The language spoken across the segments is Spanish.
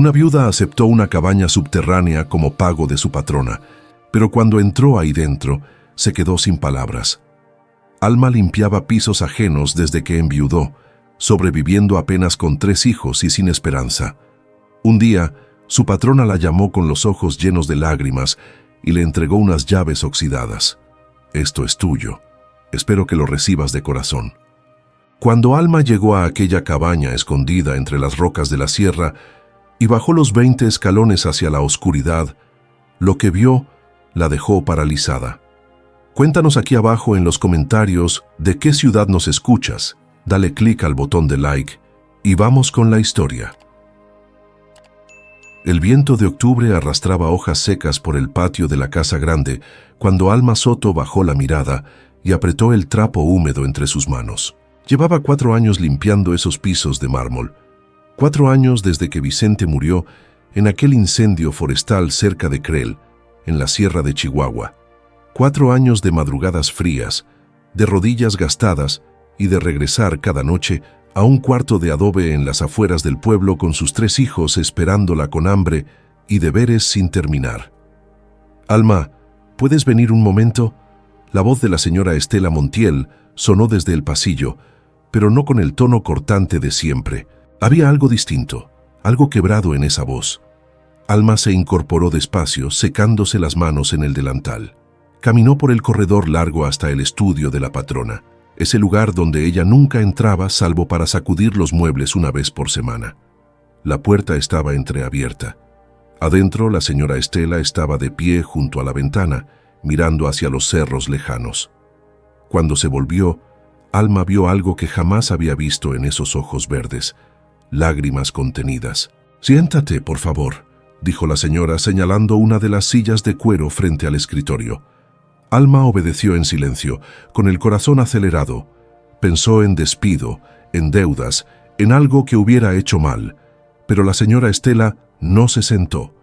Una viuda aceptó una cabaña subterránea como pago de su patrona, pero cuando entró ahí dentro, se quedó sin palabras. Alma limpiaba pisos ajenos desde que enviudó, sobreviviendo apenas con 3 hijos y sin esperanza. Un día, su patrona la llamó con los ojos llenos de lágrimas y le entregó unas llaves oxidadas. «Esto es tuyo. Espero que lo recibas de corazón». Cuando Alma llegó a aquella cabaña escondida entre las rocas de la sierra y bajó los 20 escalones hacia la oscuridad, lo que vio la dejó paralizada. Cuéntanos aquí abajo en los comentarios de qué ciudad nos escuchas. Dale clic al botón de like y vamos con la historia. El viento de octubre arrastraba hojas secas por el patio de la casa grande cuando Alma Soto bajó la mirada y apretó el trapo húmedo entre sus manos. Llevaba 4 años limpiando esos pisos de mármol. 4 años desde que Vicente murió en aquel incendio forestal cerca de Creel, en la sierra de Chihuahua. 4 años de madrugadas frías, de rodillas gastadas y de regresar cada noche a un cuarto de adobe en las afueras del pueblo con sus 3 hijos esperándola con hambre y deberes sin terminar. «Alma, ¿puedes venir un momento?». La voz de la señora Estela Montiel sonó desde el pasillo, pero no con el tono cortante de siempre. Había algo distinto, algo quebrado en esa voz. Alma se incorporó despacio, secándose las manos en el delantal. Caminó por el corredor largo hasta el estudio de la patrona, ese lugar donde ella nunca entraba salvo para sacudir los muebles una vez por semana. La puerta estaba entreabierta. Adentro, la señora Estela estaba de pie junto a la ventana, mirando hacia los cerros lejanos. Cuando se volvió, Alma vio algo que jamás había visto en esos ojos verdes, lágrimas contenidas. «Siéntate, por favor», dijo la señora señalando una de las sillas de cuero frente al escritorio. Alma obedeció en silencio, con el corazón acelerado. Pensó en despido, en deudas, en algo que hubiera hecho mal, pero la señora Estela no se sentó.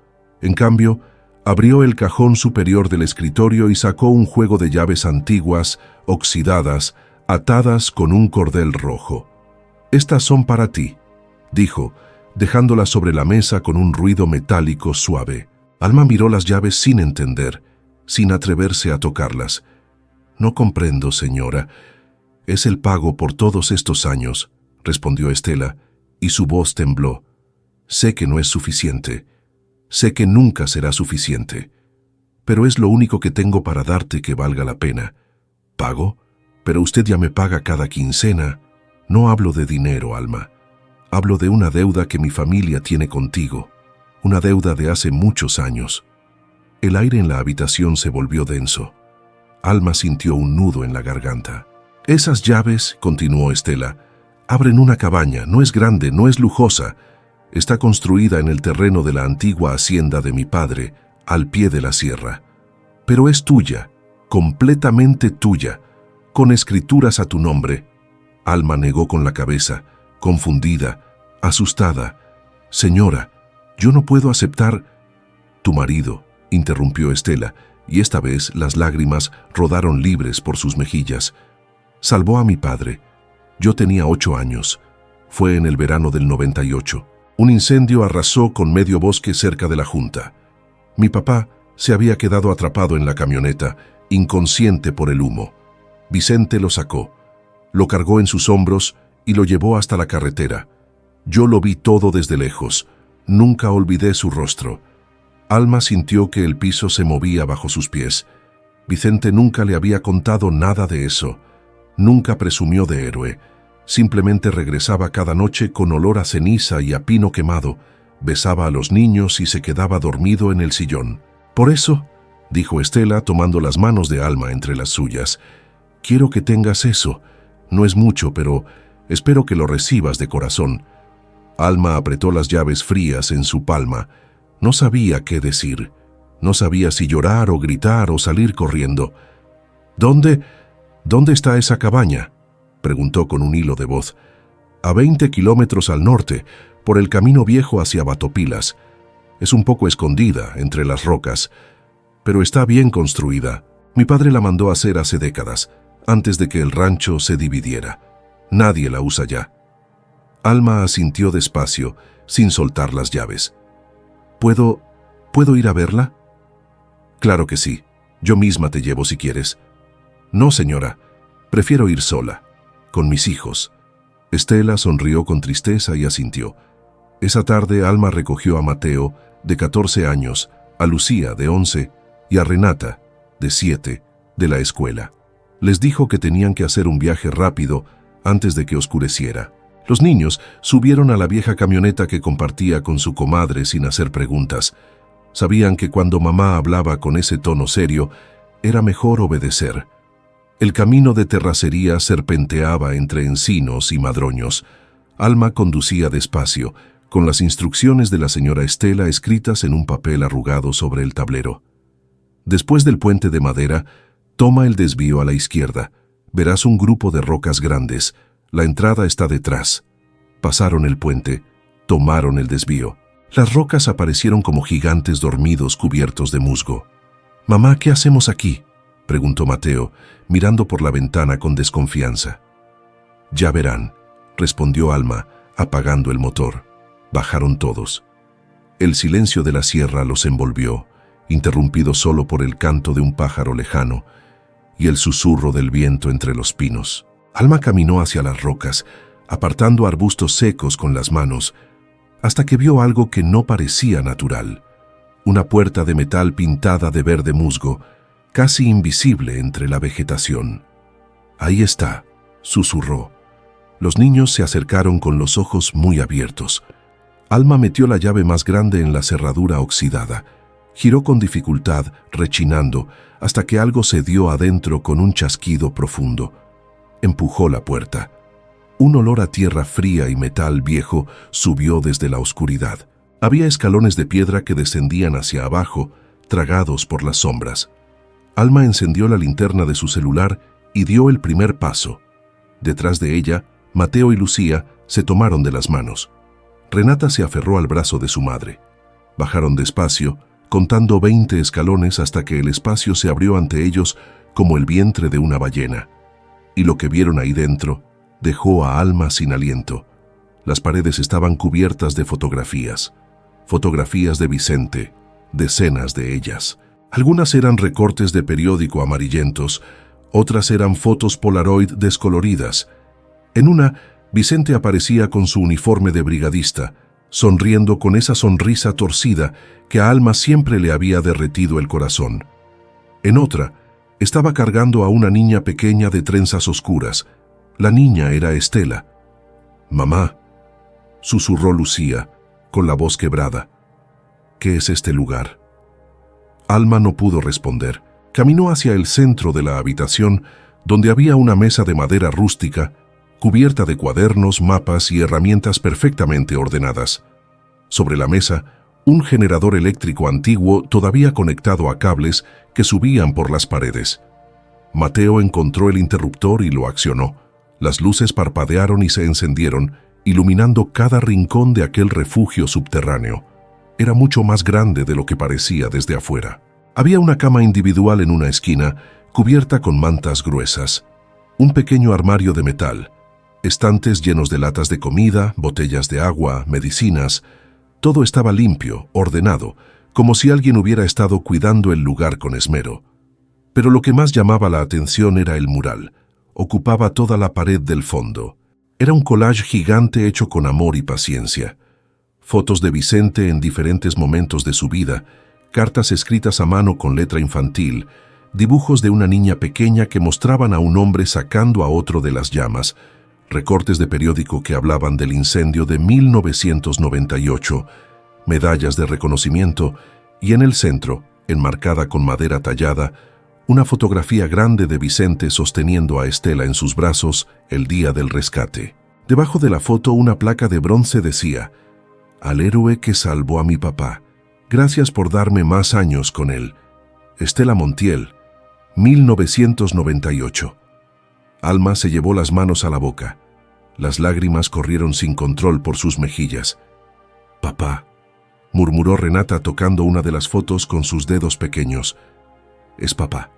En cambio, abrió el cajón superior del escritorio y sacó un juego de llaves antiguas, oxidadas, atadas con un cordel rojo. «Estas son para ti», dijo, dejándolas sobre la mesa con un ruido metálico suave. Alma miró las llaves sin entender, sin atreverse a tocarlas. «No comprendo, señora. Es el pago por todos estos años», respondió Estela, y su voz tembló. «Sé que no es suficiente. Sé que nunca será suficiente. Pero es lo único que tengo para darte que valga la pena. ¿Pago? Pero usted ya me paga cada quincena». «No hablo de dinero, Alma. Hablo de una deuda que mi familia tiene contigo. Una deuda de hace muchos años». El aire en la habitación se volvió denso. Alma sintió un nudo en la garganta. «Esas llaves», continuó Estela, «abren una cabaña. No es grande, no es lujosa. Está construida en el terreno de la antigua hacienda de mi padre, al pie de la sierra. Pero es tuya, completamente tuya, con escrituras a tu nombre». Alma negó con la cabeza, confundida, asustada. «Señora, yo no puedo aceptar». «Tu marido», interrumpió Estela, y esta vez las lágrimas rodaron libres por sus mejillas. «Salvó a mi padre. Yo tenía 8 años. Fue en el verano del 98. Un incendio arrasó con medio bosque cerca de la Junta. Mi papá se había quedado atrapado en la camioneta, inconsciente por el humo. Vicente lo sacó, lo cargó en sus hombros y lo llevó hasta la carretera. Yo lo vi todo desde lejos. Nunca olvidé su rostro». Alma sintió que el piso se movía bajo sus pies. Vicente nunca le había contado nada de eso. Nunca presumió de héroe. Simplemente regresaba cada noche con olor a ceniza y a pino quemado, besaba a los niños y se quedaba dormido en el sillón. «Por eso», dijo Estela tomando las manos de Alma entre las suyas, «quiero que tengas eso. No es mucho, pero espero que lo recibas de corazón». Alma apretó las llaves frías en su palma. No sabía qué decir. No sabía si llorar o gritar o salir corriendo. «¿Dónde está esa cabaña?», preguntó con un hilo de voz. «A 20 kilómetros al norte, por el camino viejo hacia Batopilas. Es un poco escondida entre las rocas, pero está bien construida. Mi padre la mandó hacer hace décadas, antes de que el rancho se dividiera. Nadie la usa ya». Alma asintió despacio, sin soltar las llaves. ¿Puedo ir a verla? Claro que sí. Yo misma te llevo si quieres. No, señora. Prefiero ir sola, con mis hijos. Estela sonrió con tristeza y asintió. Esa tarde Alma recogió a Mateo, de 14 años, a Lucía, de 11, y a Renata, de 7, de la escuela. Les dijo que tenían que hacer un viaje rápido antes de que oscureciera. Los niños subieron a la vieja camioneta que compartía con su comadre sin hacer preguntas. Sabían que cuando mamá hablaba con ese tono serio, era mejor obedecer. El camino de terracería serpenteaba entre encinos y madroños. Alma conducía despacio, con las instrucciones de la señora Estela escritas en un papel arrugado sobre el tablero. Después del puente de madera, toma el desvío a la izquierda. Verás un grupo de rocas grandes. La entrada está detrás. Pasaron el puente, tomaron el desvío. Las rocas aparecieron como gigantes dormidos cubiertos de musgo. «Mamá, ¿qué hacemos aquí?», preguntó Mateo, mirando por la ventana con desconfianza. «Ya verán», respondió Alma, apagando el motor. Bajaron todos. El silencio de la sierra los envolvió, interrumpido solo por el canto de un pájaro lejano y el susurro del viento entre los pinos. Alma caminó hacia las rocas, apartando arbustos secos con las manos, hasta que vio algo que no parecía natural. Una puerta de metal pintada de verde musgo, casi invisible entre la vegetación. «Ahí está», susurró. Los niños se acercaron con los ojos muy abiertos. Alma metió la llave más grande en la cerradura oxidada. Giró con dificultad, rechinando, hasta que algo se dio adentro con un chasquido profundo. Empujó la puerta. Un olor a tierra fría y metal viejo subió desde la oscuridad. Había escalones de piedra que descendían hacia abajo, tragados por las sombras. Alma encendió la linterna de su celular y dio el primer paso. Detrás de ella, Mateo y Lucía se tomaron de las manos. Renata se aferró al brazo de su madre. Bajaron despacio, contando 20 escalones hasta que el espacio se abrió ante ellos como el vientre de una ballena. Y lo que vieron ahí dentro dejó a Alma sin aliento. Las paredes estaban cubiertas de fotografías. Fotografías de Vicente, decenas de ellas. Algunas eran recortes de periódico amarillentos, otras eran fotos Polaroid descoloridas. En una, Vicente aparecía con su uniforme de brigadista, sonriendo con esa sonrisa torcida que a Alma siempre le había derretido el corazón. En otra, estaba cargando a una niña pequeña de trenzas oscuras. La niña era Estela. «Mamá», susurró Lucía, con la voz quebrada. «¿Qué es este lugar?». Alma no pudo responder. Caminó hacia el centro de la habitación, donde había una mesa de madera rústica, cubierta de cuadernos, mapas y herramientas perfectamente ordenadas. Sobre la mesa, un generador eléctrico antiguo todavía conectado a cables que subían por las paredes. Mateo encontró el interruptor y lo accionó. Las luces parpadearon y se encendieron, iluminando cada rincón de aquel refugio subterráneo. Era mucho más grande de lo que parecía desde afuera. Había una cama individual en una esquina, cubierta con mantas gruesas. Un pequeño armario de metal. Estantes llenos de latas de comida, botellas de agua, medicinas. Todo estaba limpio, ordenado, como si alguien hubiera estado cuidando el lugar con esmero. Pero lo que más llamaba la atención era el mural. Ocupaba toda la pared del fondo. Era un collage gigante hecho con amor y paciencia. Fotos de Vicente en diferentes momentos de su vida, cartas escritas a mano con letra infantil, dibujos de una niña pequeña que mostraban a un hombre sacando a otro de las llamas, recortes de periódico que hablaban del incendio de 1998, medallas de reconocimiento y en el centro, enmarcada con madera tallada, una fotografía grande de Vicente sosteniendo a Estela en sus brazos el día del rescate. Debajo de la foto una placa de bronce decía: «Al héroe que salvó a mi papá. Gracias por darme más años con él. Estela Montiel, 1998». Alma se llevó las manos a la boca. Las lágrimas corrieron sin control por sus mejillas. «Papá», murmuró Renata tocando una de las fotos con sus dedos pequeños. «Es papá».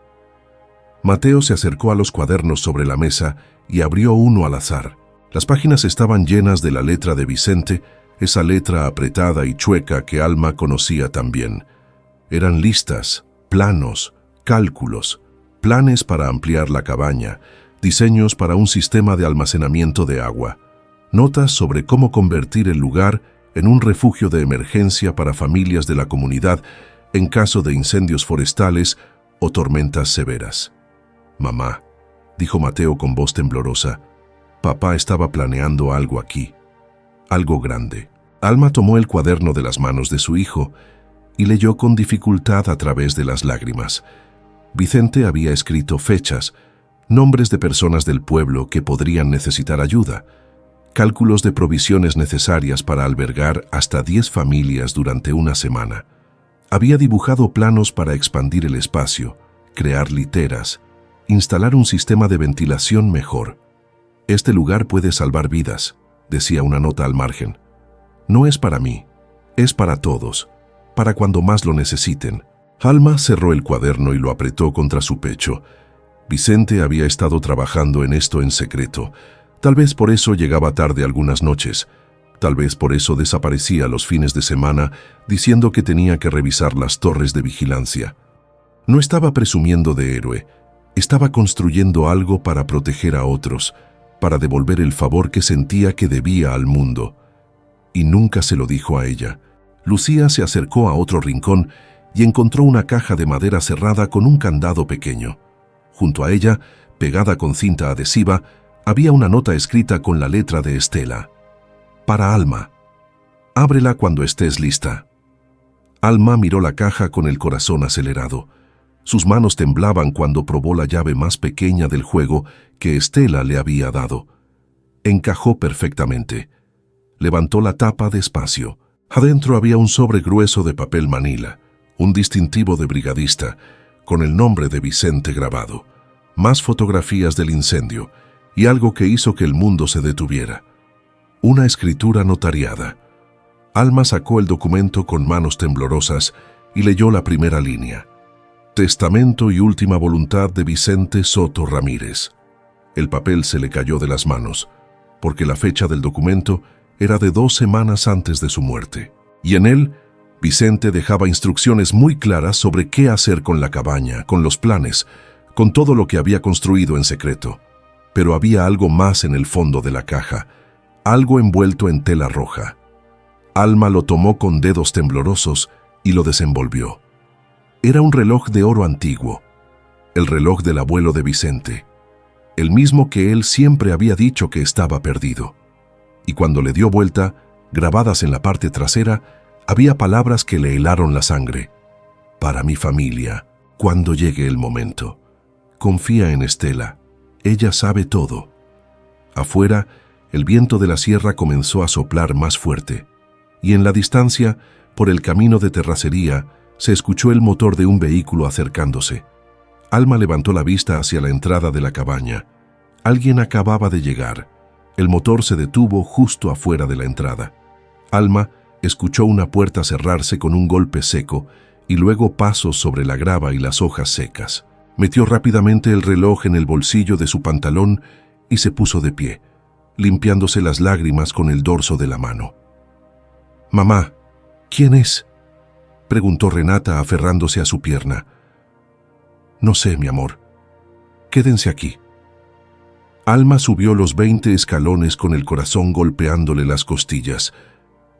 Mateo se acercó a los cuadernos sobre la mesa y abrió uno al azar. Las páginas estaban llenas de la letra de Vicente, esa letra apretada y chueca que Alma conocía tan bien. Eran listas, planos, cálculos, planes para ampliar la cabaña, diseños para un sistema de almacenamiento de agua, notas sobre cómo convertir el lugar en un refugio de emergencia para familias de la comunidad en caso de incendios forestales o tormentas severas. «Mamá», dijo Mateo con voz temblorosa, «papá estaba planeando algo aquí, algo grande». Alma tomó el cuaderno de las manos de su hijo y leyó con dificultad a través de las lágrimas. Vicente había escrito fechas, nombres de personas del pueblo que podrían necesitar ayuda, cálculos de provisiones necesarias para albergar hasta 10 familias durante una semana. Había dibujado planos para expandir el espacio, crear literas, instalar un sistema de ventilación mejor. «Este lugar puede salvar vidas», decía una nota al margen. «No es para mí, es para todos, para cuando más lo necesiten». Alma cerró el cuaderno y lo apretó contra su pecho. Vicente había estado trabajando en esto en secreto. Tal vez por eso llegaba tarde algunas noches. Tal vez por eso desaparecía los fines de semana diciendo que tenía que revisar las torres de vigilancia. No estaba presumiendo de héroe. Estaba construyendo algo para proteger a otros, para devolver el favor que sentía que debía al mundo. Y nunca se lo dijo a ella. Lucía se acercó a otro rincón y encontró una caja de madera cerrada con un candado pequeño. Junto a ella, pegada con cinta adhesiva, había una nota escrita con la letra de Estela. «Para Alma. Ábrela cuando estés lista». Alma miró la caja con el corazón acelerado. Sus manos temblaban cuando probó la llave más pequeña del juego que Estela le había dado. Encajó perfectamente. Levantó la tapa despacio. Adentro había un sobre grueso de papel manila, un distintivo de brigadista, con el nombre de Vicente grabado, más fotografías del incendio y algo que hizo que el mundo se detuviera. Una escritura notariada. Alma sacó el documento con manos temblorosas y leyó la primera línea. Testamento y última voluntad de Vicente Soto Ramírez. El papel se le cayó de las manos, porque la fecha del documento era de 2 semanas antes de su muerte. Y en él, Vicente dejaba instrucciones muy claras sobre qué hacer con la cabaña, con los planes, con todo lo que había construido en secreto. Pero había algo más en el fondo de la caja, algo envuelto en tela roja. Alma lo tomó con dedos temblorosos y lo desenvolvió. Era un reloj de oro antiguo, el reloj del abuelo de Vicente, el mismo que él siempre había dicho que estaba perdido. Y cuando le dio vuelta, grabadas en la parte trasera, había palabras que le helaron la sangre. «Para mi familia, cuando llegue el momento. Confía en Estela, ella sabe todo». Afuera, el viento de la sierra comenzó a soplar más fuerte, y en la distancia, por el camino de terracería, se escuchó el motor de un vehículo acercándose. Alma levantó la vista hacia la entrada de la cabaña. Alguien acababa de llegar. El motor se detuvo justo afuera de la entrada. Alma escuchó una puerta cerrarse con un golpe seco y luego pasos sobre la grava y las hojas secas. Metió rápidamente el reloj en el bolsillo de su pantalón y se puso de pie, limpiándose las lágrimas con el dorso de la mano. «Mamá, ¿quién es?», preguntó Renata aferrándose a su pierna. «No sé, mi amor. Quédense aquí». Alma subió los 20 escalones con el corazón golpeándole las costillas.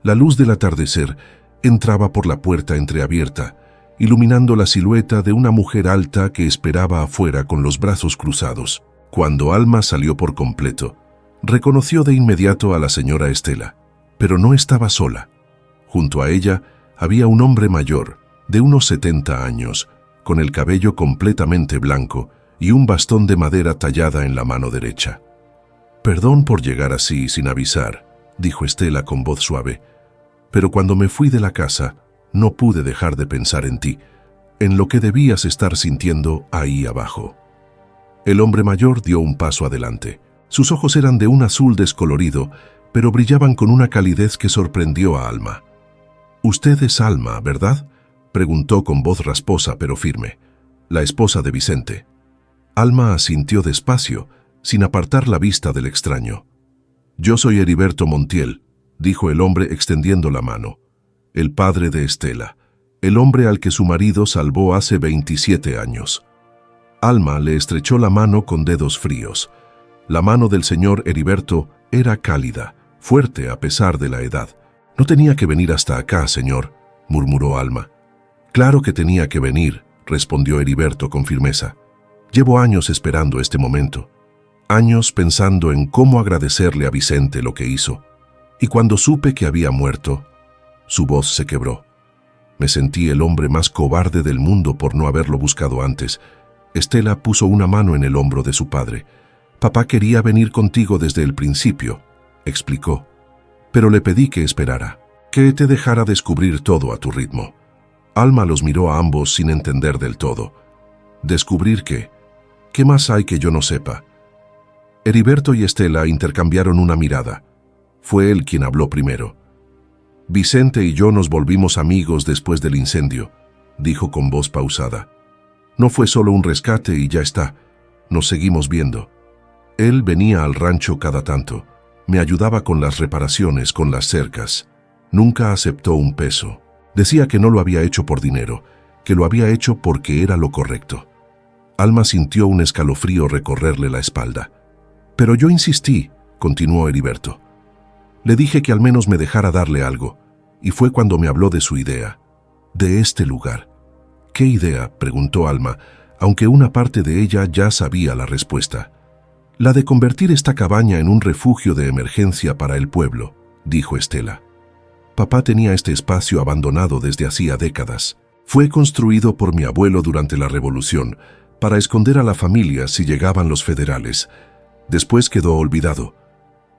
La luz del atardecer entraba por la puerta entreabierta, iluminando la silueta de una mujer alta que esperaba afuera con los brazos cruzados. Cuando Alma salió por completo, reconoció de inmediato a la señora Estela, pero no estaba sola. Junto a ella había un hombre mayor, de unos 70 años, con el cabello completamente blanco y un bastón de madera tallada en la mano derecha. «Perdón por llegar así sin avisar», dijo Estela con voz suave, «pero cuando me fui de la casa, no pude dejar de pensar en ti, en lo que debías estar sintiendo ahí abajo». El hombre mayor dio un paso adelante. Sus ojos eran de un azul descolorido, pero brillaban con una calidez que sorprendió a Alma. «Usted es Alma, ¿verdad?», preguntó con voz rasposa pero firme, la esposa de Vicente. Alma asintió despacio, sin apartar la vista del extraño. «Yo soy Heriberto Montiel, dijo el hombre extendiendo la mano. El padre de Estela, el hombre al que su marido salvó hace 27 años. Alma le estrechó la mano con dedos fríos. La mano del señor Heriberto era cálida, fuerte a pesar de la edad. «No tenía que venir hasta acá, señor», murmuró Alma. «Claro que tenía que venir», respondió Heriberto con firmeza. «Llevo años esperando este momento, años pensando en cómo agradecerle a Vicente lo que hizo. Y cuando supe que había muerto, su voz se quebró. Me sentí el hombre más cobarde del mundo por no haberlo buscado antes». Estela puso una mano en el hombro de su padre. «Papá quería venir contigo desde el principio», explicó. «Pero le pedí que esperara, que te dejara descubrir todo a tu ritmo». Alma los miró a ambos sin entender del todo. ¿Descubrir qué? ¿Qué más hay que yo no sepa? Heriberto y Estela intercambiaron una mirada. Fue él quien habló primero. «Vicente y yo nos volvimos amigos después del incendio», dijo con voz pausada. «No fue solo un rescate y ya está. Nos seguimos viendo. Él venía al rancho cada tanto. Me ayudaba con las reparaciones, con las cercas. Nunca aceptó un peso. Decía que no lo había hecho por dinero, que lo había hecho porque era lo correcto». Alma sintió un escalofrío recorrerle la espalda. «Pero yo insistí», continuó Heriberto. «Le dije que al menos me dejara darle algo, y fue cuando me habló de su idea, de este lugar». «¿Qué idea?», preguntó Alma, aunque una parte de ella ya sabía la respuesta. «La de convertir esta cabaña en un refugio de emergencia para el pueblo», dijo Estela. «Papá tenía este espacio abandonado desde hacía décadas. Fue construido por mi abuelo durante la Revolución, para esconder a la familia si llegaban los federales. Después quedó olvidado.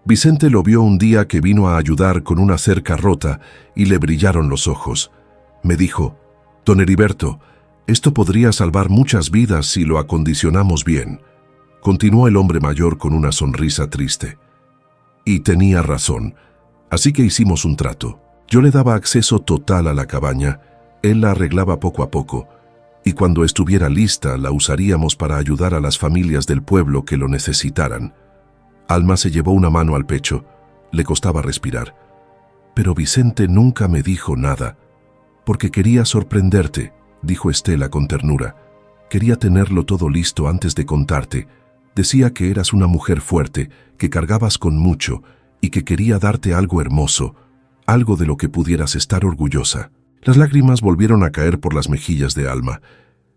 Vicente lo vio un día que vino a ayudar con una cerca rota y le brillaron los ojos. Me dijo: «Don Heriberto, esto podría salvar muchas vidas si lo acondicionamos bien», continuó el hombre mayor con una sonrisa triste. «Y tenía razón, así que hicimos un trato. Yo le daba acceso total a la cabaña, él la arreglaba poco a poco, y cuando estuviera lista la usaríamos para ayudar a las familias del pueblo que lo necesitaran». Alma se llevó una mano al pecho, le costaba respirar. «Pero Vicente nunca me dijo nada». «Porque quería sorprenderte», dijo Estela con ternura. «Quería tenerlo todo listo antes de contarte. Decía que eras una mujer fuerte, que cargabas con mucho y que quería darte algo hermoso, algo de lo que pudieras estar orgullosa». Las lágrimas volvieron a caer por las mejillas de Alma.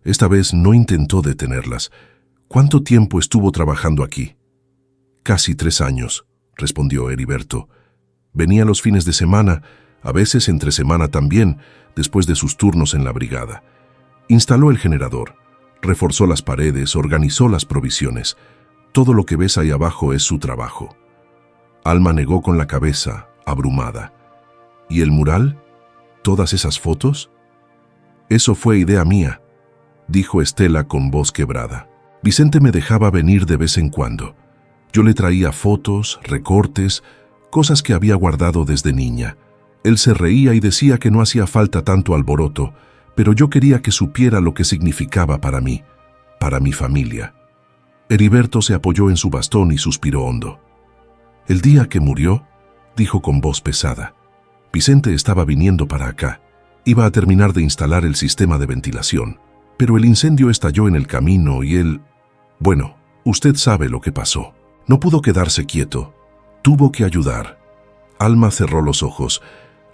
Esta vez no intentó detenerlas. «¿Cuánto tiempo estuvo trabajando aquí?» «Casi 3 años», respondió Heriberto. «Venía los fines de semana, a veces entre semana también, después de sus turnos en la brigada. Instaló el generador, reforzó las paredes, organizó las provisiones. Todo lo que ves ahí abajo es su trabajo». Alma negó con la cabeza, abrumada. «¿Y el mural? ¿Todas esas fotos?» «Eso fue idea mía», dijo Estela con voz quebrada. «Vicente me dejaba venir de vez en cuando. Yo le traía fotos, recortes, cosas que había guardado desde niña. Él se reía y decía que no hacía falta tanto alboroto, pero yo quería que supiera lo que significaba para mí, para mi familia». Heriberto se apoyó en su bastón y suspiró hondo. «El día que murió», dijo con voz pesada, «Vicente estaba viniendo para acá. Iba a terminar de instalar el sistema de ventilación, pero el incendio estalló en el camino y él... Bueno, usted sabe lo que pasó. No pudo quedarse quieto. Tuvo que ayudar». Alma cerró los ojos.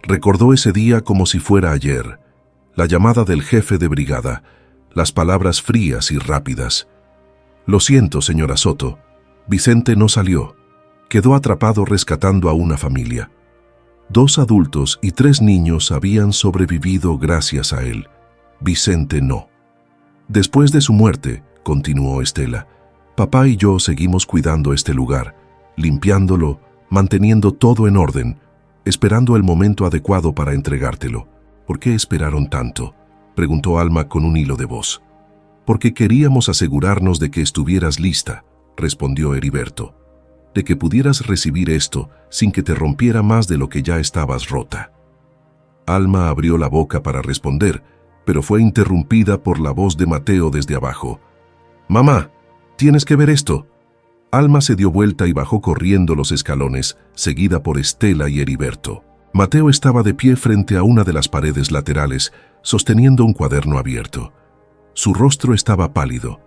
Recordó ese día como si fuera ayer. La llamada del jefe de brigada, las palabras frías y rápidas. «Lo siento, señora Soto. Vicente no salió. Quedó atrapado rescatando a una familia. 2 adultos y 3 niños habían sobrevivido gracias a él. Vicente no. Después de su muerte», continuó Estela, «papá y yo seguimos cuidando este lugar, limpiándolo, manteniendo todo en orden, esperando el momento adecuado para entregártelo». «¿Por qué esperaron tanto?», preguntó Alma con un hilo de voz. «Porque queríamos asegurarnos de que estuvieras lista», respondió Heriberto, «de que pudieras recibir esto sin que te rompiera más de lo que ya estabas rota». Alma abrió la boca para responder, pero fue interrumpida por la voz de Mateo desde abajo. «Mamá, tienes que ver esto». Alma se dio vuelta y bajó corriendo los escalones, seguida por Estela y Heriberto. Mateo estaba de pie frente a una de las paredes laterales, sosteniendo un cuaderno abierto. Su rostro estaba pálido.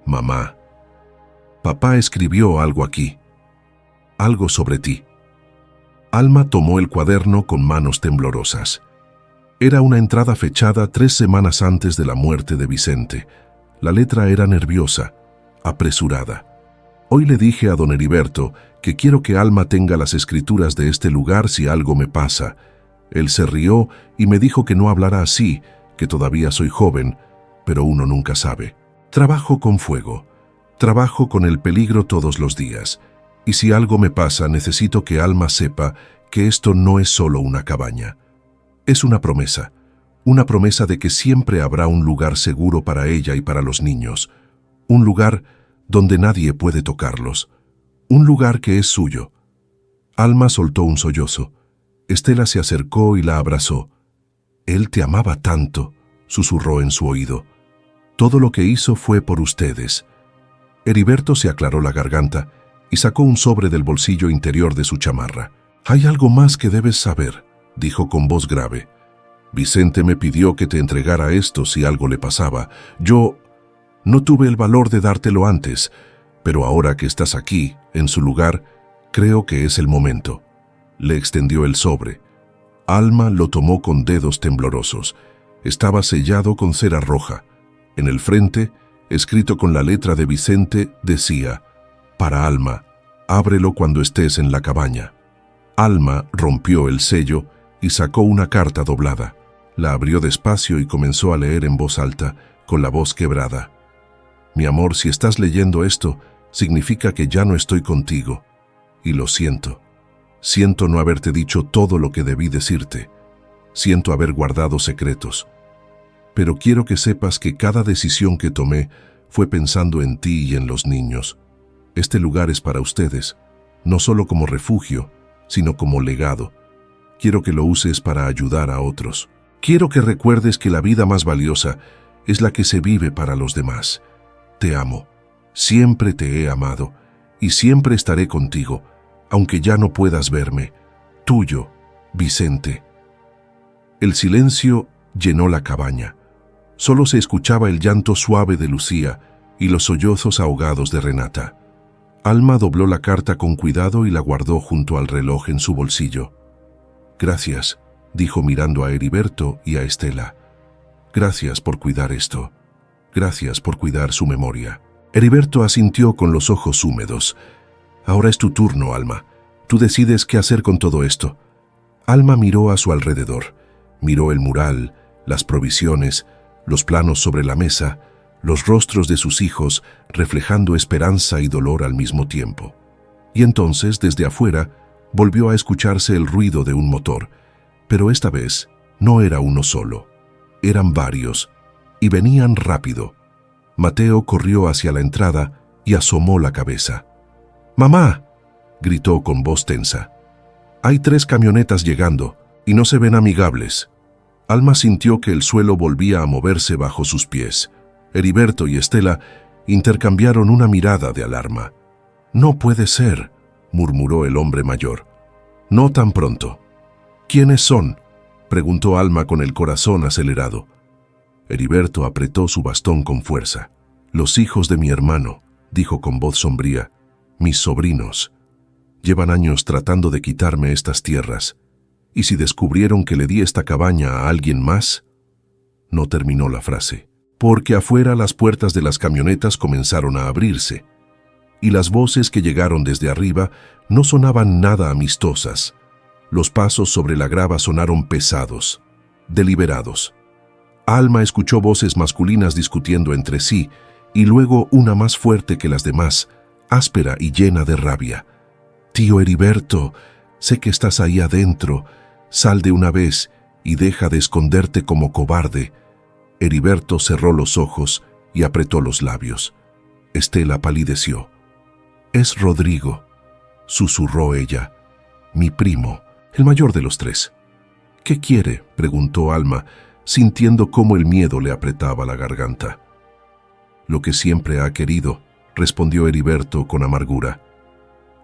«Mamá, papá escribió algo aquí. Algo sobre ti». Alma tomó el cuaderno con manos temblorosas. Era una entrada fechada 3 semanas antes de la muerte de Vicente. La letra era nerviosa, apresurada. «Hoy le dije a don Heriberto que quiero que Alma tenga las escrituras de este lugar si algo me pasa. Él se rió y me dijo que no hablara así, que todavía soy joven, pero uno nunca sabe. Trabajo con fuego, trabajo con el peligro todos los días, y si algo me pasa necesito que Alma sepa que esto no es solo una cabaña. Es una promesa de que siempre habrá un lugar seguro para ella y para los niños, un lugar donde nadie puede tocarlos, un lugar que es suyo». Alma soltó un sollozo. Estela se acercó y la abrazó. «Él te amaba tanto», susurró en su oído. «Todo lo que hizo fue por ustedes». Heriberto se aclaró la garganta y sacó un sobre del bolsillo interior de su chamarra. «Hay algo más que debes saber», dijo con voz grave. «Vicente me pidió que te entregara esto si algo le pasaba. Yo no tuve el valor de dártelo antes, pero ahora que estás aquí, en su lugar, creo que es el momento». Le extendió el sobre. Alma lo tomó con dedos temblorosos. Estaba sellado con cera roja. En el frente, escrito con la letra de Vicente, decía: «Para Alma, ábrelo cuando estés en la cabaña». Alma rompió el sello y sacó una carta doblada. La abrió despacio y comenzó a leer en voz alta, con la voz quebrada. «Mi amor, si estás leyendo esto, significa que ya no estoy contigo. Y lo siento. Siento no haberte dicho todo lo que debí decirte. Siento haber guardado secretos. Pero quiero que sepas que cada decisión que tomé fue pensando en ti y en los niños. Este lugar es para ustedes, no solo como refugio, sino como legado. Quiero que lo uses para ayudar a otros. Quiero que recuerdes que la vida más valiosa es la que se vive para los demás. Te amo, siempre te he amado y siempre estaré contigo, aunque ya no puedas verme. Tuyo, Vicente». El silencio llenó la cabaña. Solo se escuchaba el llanto suave de Lucía y los sollozos ahogados de Renata. Alma dobló la carta con cuidado y la guardó junto al reloj en su bolsillo. «Gracias», dijo mirando a Heriberto y a Estela. «Gracias por cuidar esto. Gracias por cuidar su memoria». Heriberto asintió con los ojos húmedos. «Ahora es tu turno, Alma. Tú decides qué hacer con todo esto». Alma miró a su alrededor. Miró el mural, las provisiones, los planos sobre la mesa, los rostros de sus hijos reflejando esperanza y dolor al mismo tiempo. Y entonces, desde afuera, volvió a escucharse el ruido de un motor, pero esta vez no era uno solo. Eran varios, y venían rápido. Mateo corrió hacia la entrada y asomó la cabeza. «¡Mamá!», gritó con voz tensa. «Hay 3 camionetas llegando, y no se ven amigables». Alma sintió que el suelo volvía a moverse bajo sus pies. Heriberto y Estela intercambiaron una mirada de alarma. «No puede ser», murmuró el hombre mayor. «No tan pronto». «¿Quiénes son?», preguntó Alma con el corazón acelerado. Heriberto apretó su bastón con fuerza. «Los hijos de mi hermano», dijo con voz sombría. «Mis sobrinos. Llevan años tratando de quitarme estas tierras. ¿Y si descubrieron que le di esta cabaña a alguien más?». No terminó la frase, porque afuera las puertas de las camionetas comenzaron a abrirse, y las voces que llegaron desde arriba no sonaban nada amistosas. Los pasos sobre la grava sonaron pesados, deliberados. Alma escuchó voces masculinas discutiendo entre sí, y luego una más fuerte que las demás, áspera y llena de rabia. «Tío Heriberto, sé que estás ahí adentro. Sal de una vez y deja de esconderte como cobarde». Heriberto cerró los ojos y apretó los labios. Estela palideció. «Es Rodrigo», susurró ella. «Mi primo, el mayor de los 3. «¿Qué quiere?», preguntó Alma, sintiendo cómo el miedo le apretaba la garganta. «Lo que siempre ha querido», respondió Heriberto con amargura.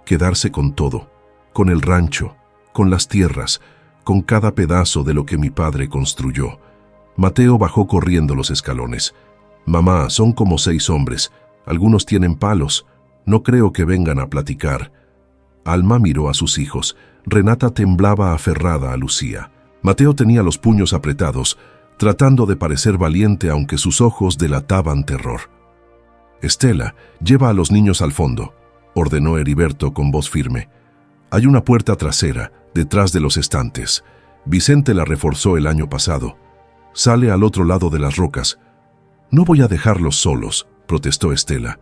Quedarse con todo, con el rancho, con las tierras, con cada pedazo de lo que mi padre construyó. Mateo bajó corriendo los escalones. Mamá, son como 6 hombres. Algunos tienen palos. No creo que vengan a platicar. Alma miró a sus hijos. Renata temblaba aferrada a Lucía. Mateo tenía los puños apretados, tratando de parecer valiente aunque sus ojos delataban terror. Estela, lleva a los niños al fondo, ordenó Heriberto con voz firme. Hay una puerta trasera, detrás de los estantes. Vicente la reforzó el año pasado. Sale al otro lado de las rocas. No voy a dejarlos solos, protestó Estela.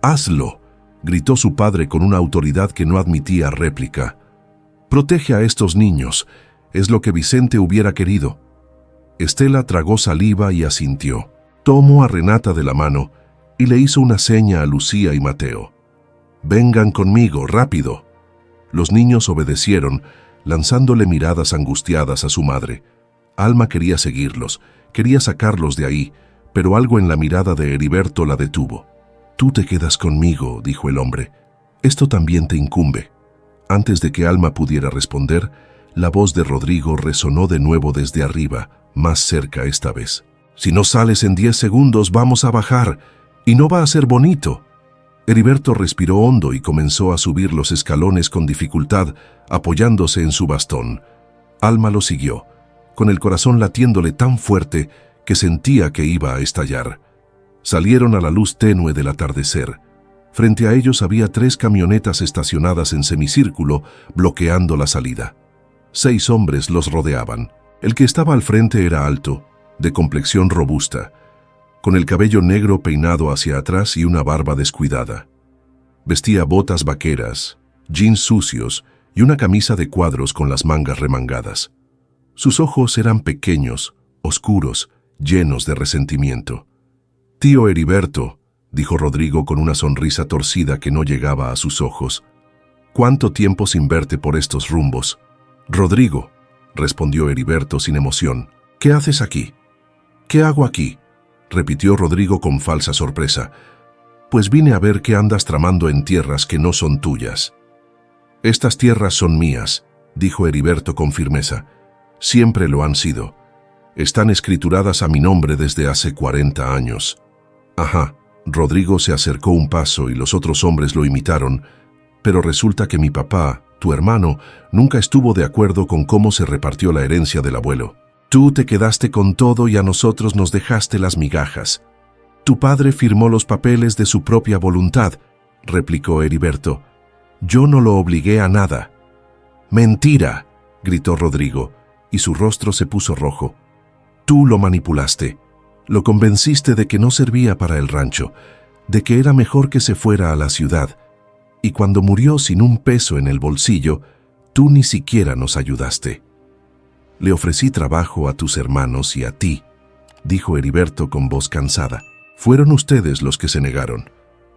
Hazlo, gritó su padre con una autoridad que no admitía réplica. Protege a estos niños, es lo que Vicente hubiera querido. Estela tragó saliva y asintió. Tomó a Renata de la mano y le hizo una seña a Lucía y Mateo. Vengan conmigo, rápido. Los niños obedecieron, lanzándole miradas angustiadas a su madre. Alma quería seguirlos, quería sacarlos de ahí, pero algo en la mirada de Heriberto la detuvo. Tú te quedas conmigo, dijo el hombre. Esto también te incumbe. Antes de que Alma pudiera responder, la voz de Rodrigo resonó de nuevo desde arriba, más cerca esta vez. Si no sales en 10 segundos, vamos a bajar, y no va a ser bonito. Heriberto respiró hondo y comenzó a subir los escalones con dificultad, apoyándose en su bastón. Alma lo siguió, con el corazón latiéndole tan fuerte que sentía que iba a estallar. Salieron a la luz tenue del atardecer. Frente a ellos había 3 camionetas estacionadas en semicírculo, bloqueando la salida. 6 hombres los rodeaban. El que estaba al frente era alto, de complexión robusta, con el cabello negro peinado hacia atrás y una barba descuidada. Vestía botas vaqueras, jeans sucios y una camisa de cuadros con las mangas remangadas. Sus ojos eran pequeños, oscuros, llenos de resentimiento. «Tío Heriberto», dijo Rodrigo con una sonrisa torcida que no llegaba a sus ojos. «¿Cuánto tiempo sin verte por estos rumbos?» «Rodrigo», respondió Heriberto sin emoción. «¿Qué haces aquí?» «¿Qué hago aquí?», repitió Rodrigo con falsa sorpresa. «Pues vine a ver qué andas tramando en tierras que no son tuyas». «Estas tierras son mías», dijo Heriberto con firmeza. «Siempre lo han sido. Están escrituradas a mi nombre desde hace 40 años. Ajá, Rodrigo se acercó un paso y los otros hombres lo imitaron, pero resulta que mi papá, tu hermano, nunca estuvo de acuerdo con cómo se repartió la herencia del abuelo. Tú te quedaste con todo y a nosotros nos dejaste las migajas. Tu padre firmó los papeles de su propia voluntad, replicó Heriberto. Yo no lo obligué a nada. Mentira, gritó Rodrigo, y su rostro se puso rojo. Tú lo manipulaste. Lo convenciste de que no servía para el rancho, de que era mejor que se fuera a la ciudad. Y cuando murió sin un peso en el bolsillo, tú ni siquiera nos ayudaste. Le ofrecí trabajo a tus hermanos y a ti, dijo Heriberto con voz cansada. Fueron ustedes los que se negaron,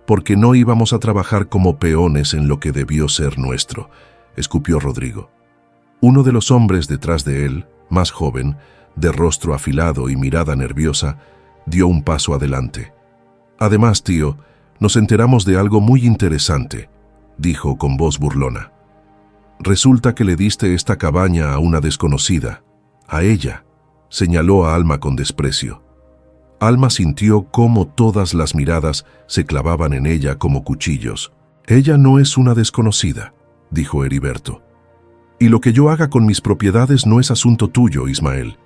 porque no íbamos a trabajar como peones en lo que debió ser nuestro, escupió Rodrigo. Uno de los hombres detrás de él, más joven, de rostro afilado y mirada nerviosa, dio un paso adelante. Además, tío, nos enteramos de algo muy interesante, dijo con voz burlona. Resulta que le diste esta cabaña a una desconocida, a ella, señaló a Alma con desprecio. Alma sintió cómo todas las miradas se clavaban en ella como cuchillos. Ella no es una desconocida, dijo Heriberto. Y lo que yo haga con mis propiedades no es asunto tuyo, Ismael.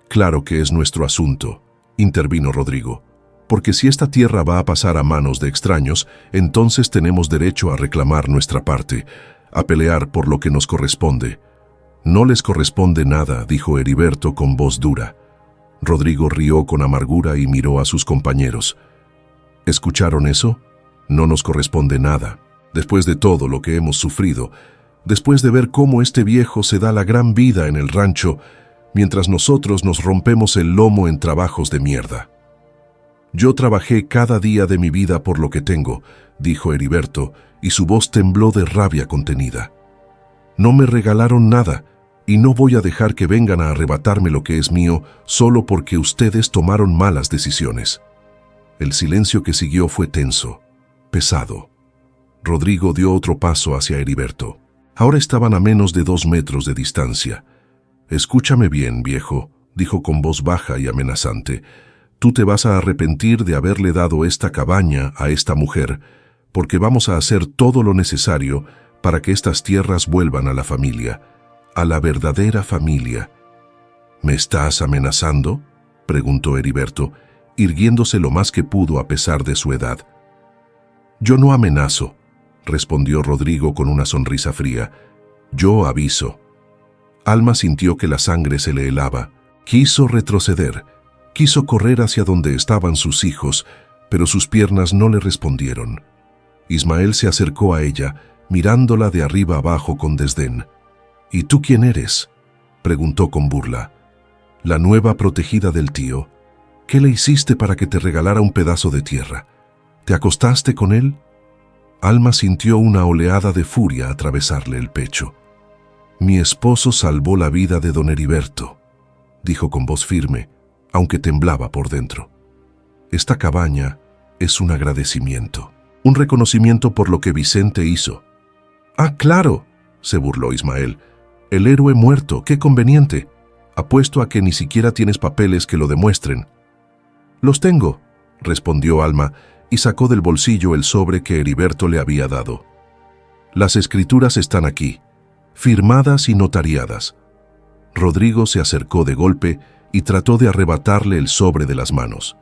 Claro que es nuestro asunto, intervino Rodrigo, porque si esta tierra va a pasar a manos de extraños, entonces tenemos derecho a reclamar nuestra parte, a pelear por lo que nos corresponde. No les corresponde nada, dijo Heriberto con voz dura. Rodrigo rió con amargura y miró a sus compañeros. ¿Escucharon eso? No nos corresponde nada. Después de todo lo que hemos sufrido, después de ver cómo este viejo se da la gran vida en el rancho, mientras nosotros nos rompemos el lomo en trabajos de mierda. Yo trabajé cada día de mi vida por lo que tengo, dijo Heriberto, y su voz tembló de rabia contenida. No me regalaron nada, y no voy a dejar que vengan a arrebatarme lo que es mío solo porque ustedes tomaron malas decisiones. El silencio que siguió fue tenso. pesado. Rodrigo dio otro paso hacia Heriberto. Ahora estaban a menos de 2 metros de distancia. «Escúchame bien, viejo», dijo con voz baja y amenazante. «Tú te vas a arrepentir de haberle dado esta cabaña a esta mujer, porque vamos a hacer todo lo necesario para que estas tierras vuelvan a la familia, a la verdadera familia». «¿Me estás amenazando?», preguntó Heriberto, irguiéndose lo más que pudo a pesar de su edad. «Yo no amenazo», respondió Rodrigo con una sonrisa fría. «Yo aviso». Alma sintió que la sangre se le helaba. Quiso retroceder, quiso correr hacia donde estaban sus hijos, pero sus piernas no le respondieron. Ismael se acercó a ella, mirándola de arriba abajo con desdén. «¿Y tú quién eres?», preguntó con burla. «La nueva protegida del tío. ¿Qué le hiciste para que te regalara un pedazo de tierra? ¿Te acostaste con él?». Alma sintió una oleada de furia atravesarle el pecho. «Mi esposo salvó la vida de don Heriberto», dijo con voz firme, aunque temblaba por dentro. «Esta cabaña es un agradecimiento, un reconocimiento por lo que Vicente hizo». «Ah, claro», se burló Ismael. «El héroe muerto, qué conveniente. Apuesto a que ni siquiera tienes papeles que lo demuestren». «Los tengo», respondió Alma, y sacó del bolsillo el sobre que Heriberto le había dado. «Las escrituras están aquí, firmadas y notariadas». Rodrigo se acercó de golpe y trató de arrebatarle el sobre de las manos.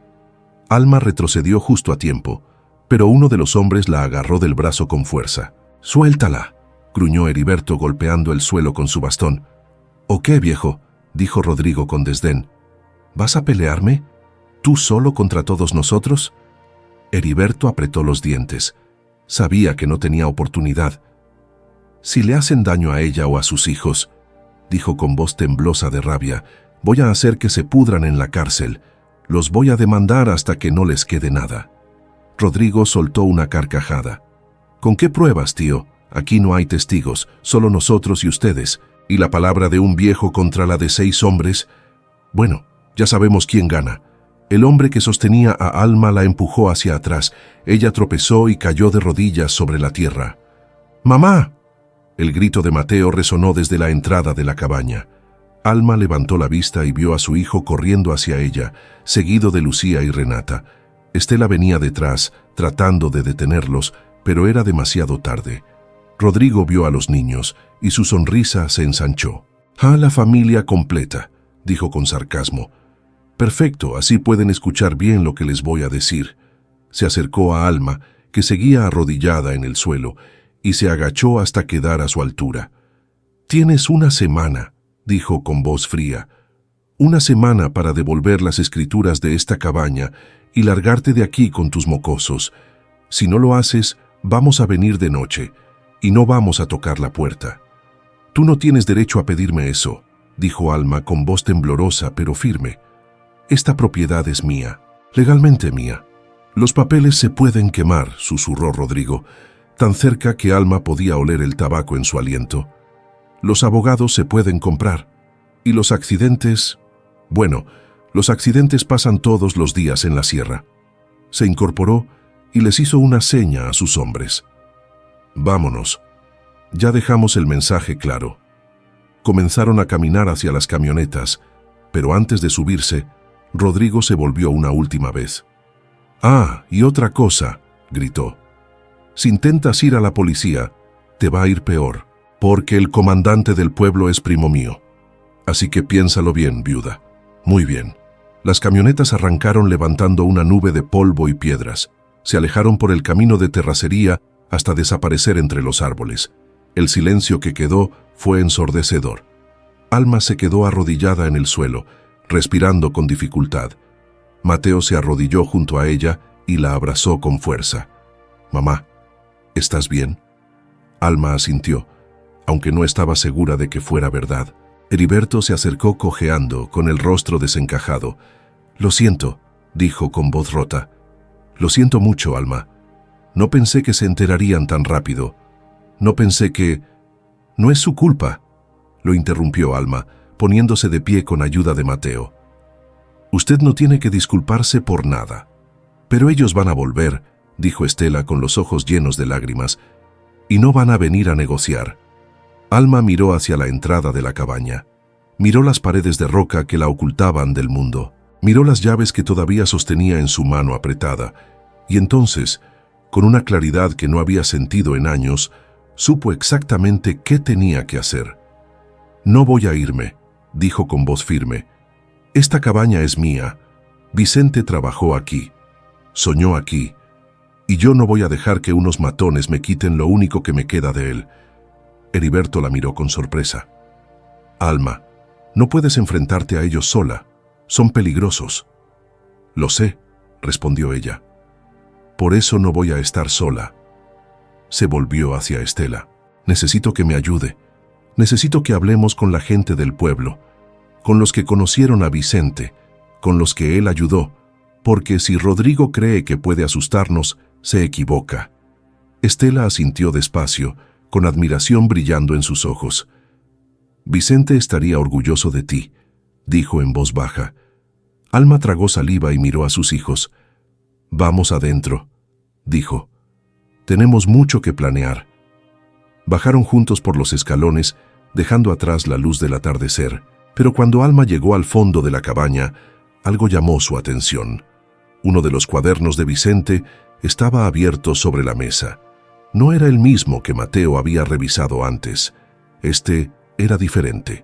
Alma retrocedió justo a tiempo, pero uno de los hombres la agarró del brazo con fuerza. «Suéltala», gruñó Heriberto golpeando el suelo con su bastón. «¿O qué, viejo?», dijo Rodrigo con desdén. «¿Vas a pelearme? ¿Tú solo contra todos nosotros?». Heriberto apretó los dientes. Sabía que no tenía oportunidad. «Si le hacen daño a ella o a sus hijos», dijo con voz temblosa de rabia, «voy a hacer que se pudran en la cárcel. Los voy a demandar hasta que no les quede nada». Rodrigo soltó una carcajada. «¿Con qué pruebas, tío? Aquí no hay testigos, solo nosotros y ustedes. ¿Y la palabra de un viejo contra la de 6 hombres? Bueno, ya sabemos quién gana». El hombre que sostenía a Alma la empujó hacia atrás. Ella tropezó y cayó de rodillas sobre la tierra. «¡Mamá!». El grito de Mateo resonó desde la entrada de la cabaña. Alma levantó la vista y vio a su hijo corriendo hacia ella, seguido de Lucía y Renata. Estela venía detrás, tratando de detenerlos, pero era demasiado tarde. Rodrigo vio a los niños y su sonrisa se ensanchó. «¡Ah, la familia completa!», dijo con sarcasmo. «Perfecto, así pueden escuchar bien lo que les voy a decir». Se acercó a Alma, que seguía arrodillada en el suelo, y se agachó hasta quedar a su altura. «Tienes una semana», dijo con voz fría. «Una semana para devolver las escrituras de esta cabaña y largarte de aquí con tus mocosos. Si no lo haces, vamos a venir de noche, y no vamos a tocar la puerta». «Tú no tienes derecho a pedirme eso», dijo Alma con voz temblorosa pero firme. «Esta propiedad es mía, legalmente mía». «Los papeles se pueden quemar», susurró Rodrigo, tan cerca que Alma podía oler el tabaco en su aliento. «Los abogados se pueden comprar. Y los accidentes... Bueno, los accidentes pasan todos los días en la sierra». Se incorporó y les hizo una seña a sus hombres. «Vámonos. Ya dejamos el mensaje claro». Comenzaron a caminar hacia las camionetas, pero antes de subirse, Rodrigo se volvió una última vez. «Ah, y otra cosa», gritó. «Si intentas ir a la policía, te va a ir peor, porque el comandante del pueblo es primo mío. Así que piénsalo bien, viuda». «Muy bien». Las camionetas arrancaron levantando una nube de polvo y piedras. Se alejaron por el camino de terracería hasta desaparecer entre los árboles. El silencio que quedó fue ensordecedor. Alma se quedó arrodillada en el suelo, respirando con dificultad. Mateo se arrodilló junto a ella y la abrazó con fuerza. «Mamá, ¿estás bien?». Alma asintió, aunque no estaba segura de que fuera verdad. Heriberto se acercó cojeando, con el rostro desencajado. «Lo siento», dijo con voz rota. «Lo siento mucho, Alma. No pensé que se enterarían tan rápido. No pensé que...». «No es su culpa», lo interrumpió Alma, poniéndose de pie con ayuda de Mateo. «Usted no tiene que disculparse por nada. Pero ellos van a volver, dijo Estela con los ojos llenos de lágrimas, y no van a venir a negociar. Alma miró hacia la entrada de la cabaña. Miró las paredes de roca que la ocultaban del mundo. Miró las llaves que todavía sostenía en su mano apretada, y entonces, con una claridad que no había sentido en años, supo exactamente qué tenía que hacer. «No voy a irme», dijo con voz firme. «Esta cabaña es mía. Vicente trabajó aquí, soñó aquí, y yo no voy a dejar que unos matones me quiten lo único que me queda de él». Heriberto la miró con sorpresa. «Alma, no puedes enfrentarte a ellos sola. Son peligrosos». «Lo sé», respondió ella. «Por eso no voy a estar sola». Se volvió hacia Estela. «Necesito que me ayude. Necesito que hablemos con la gente del pueblo, con los que conocieron a Vicente, con los que él ayudó, porque si Rodrigo cree que puede asustarnos, se equivoca». Estela asintió despacio, con admiración brillando en sus ojos. «Vicente estaría orgulloso de ti», dijo en voz baja. Alma tragó saliva y miró a sus hijos. «Vamos adentro», dijo. «Tenemos mucho que planear». Bajaron juntos por los escalones, dejando atrás la luz del atardecer, pero cuando Alma llegó al fondo de la cabaña, algo llamó su atención. Uno de los cuadernos de Vicente estaba abierto sobre la mesa. No era el mismo que Mateo había revisado antes. Este era diferente.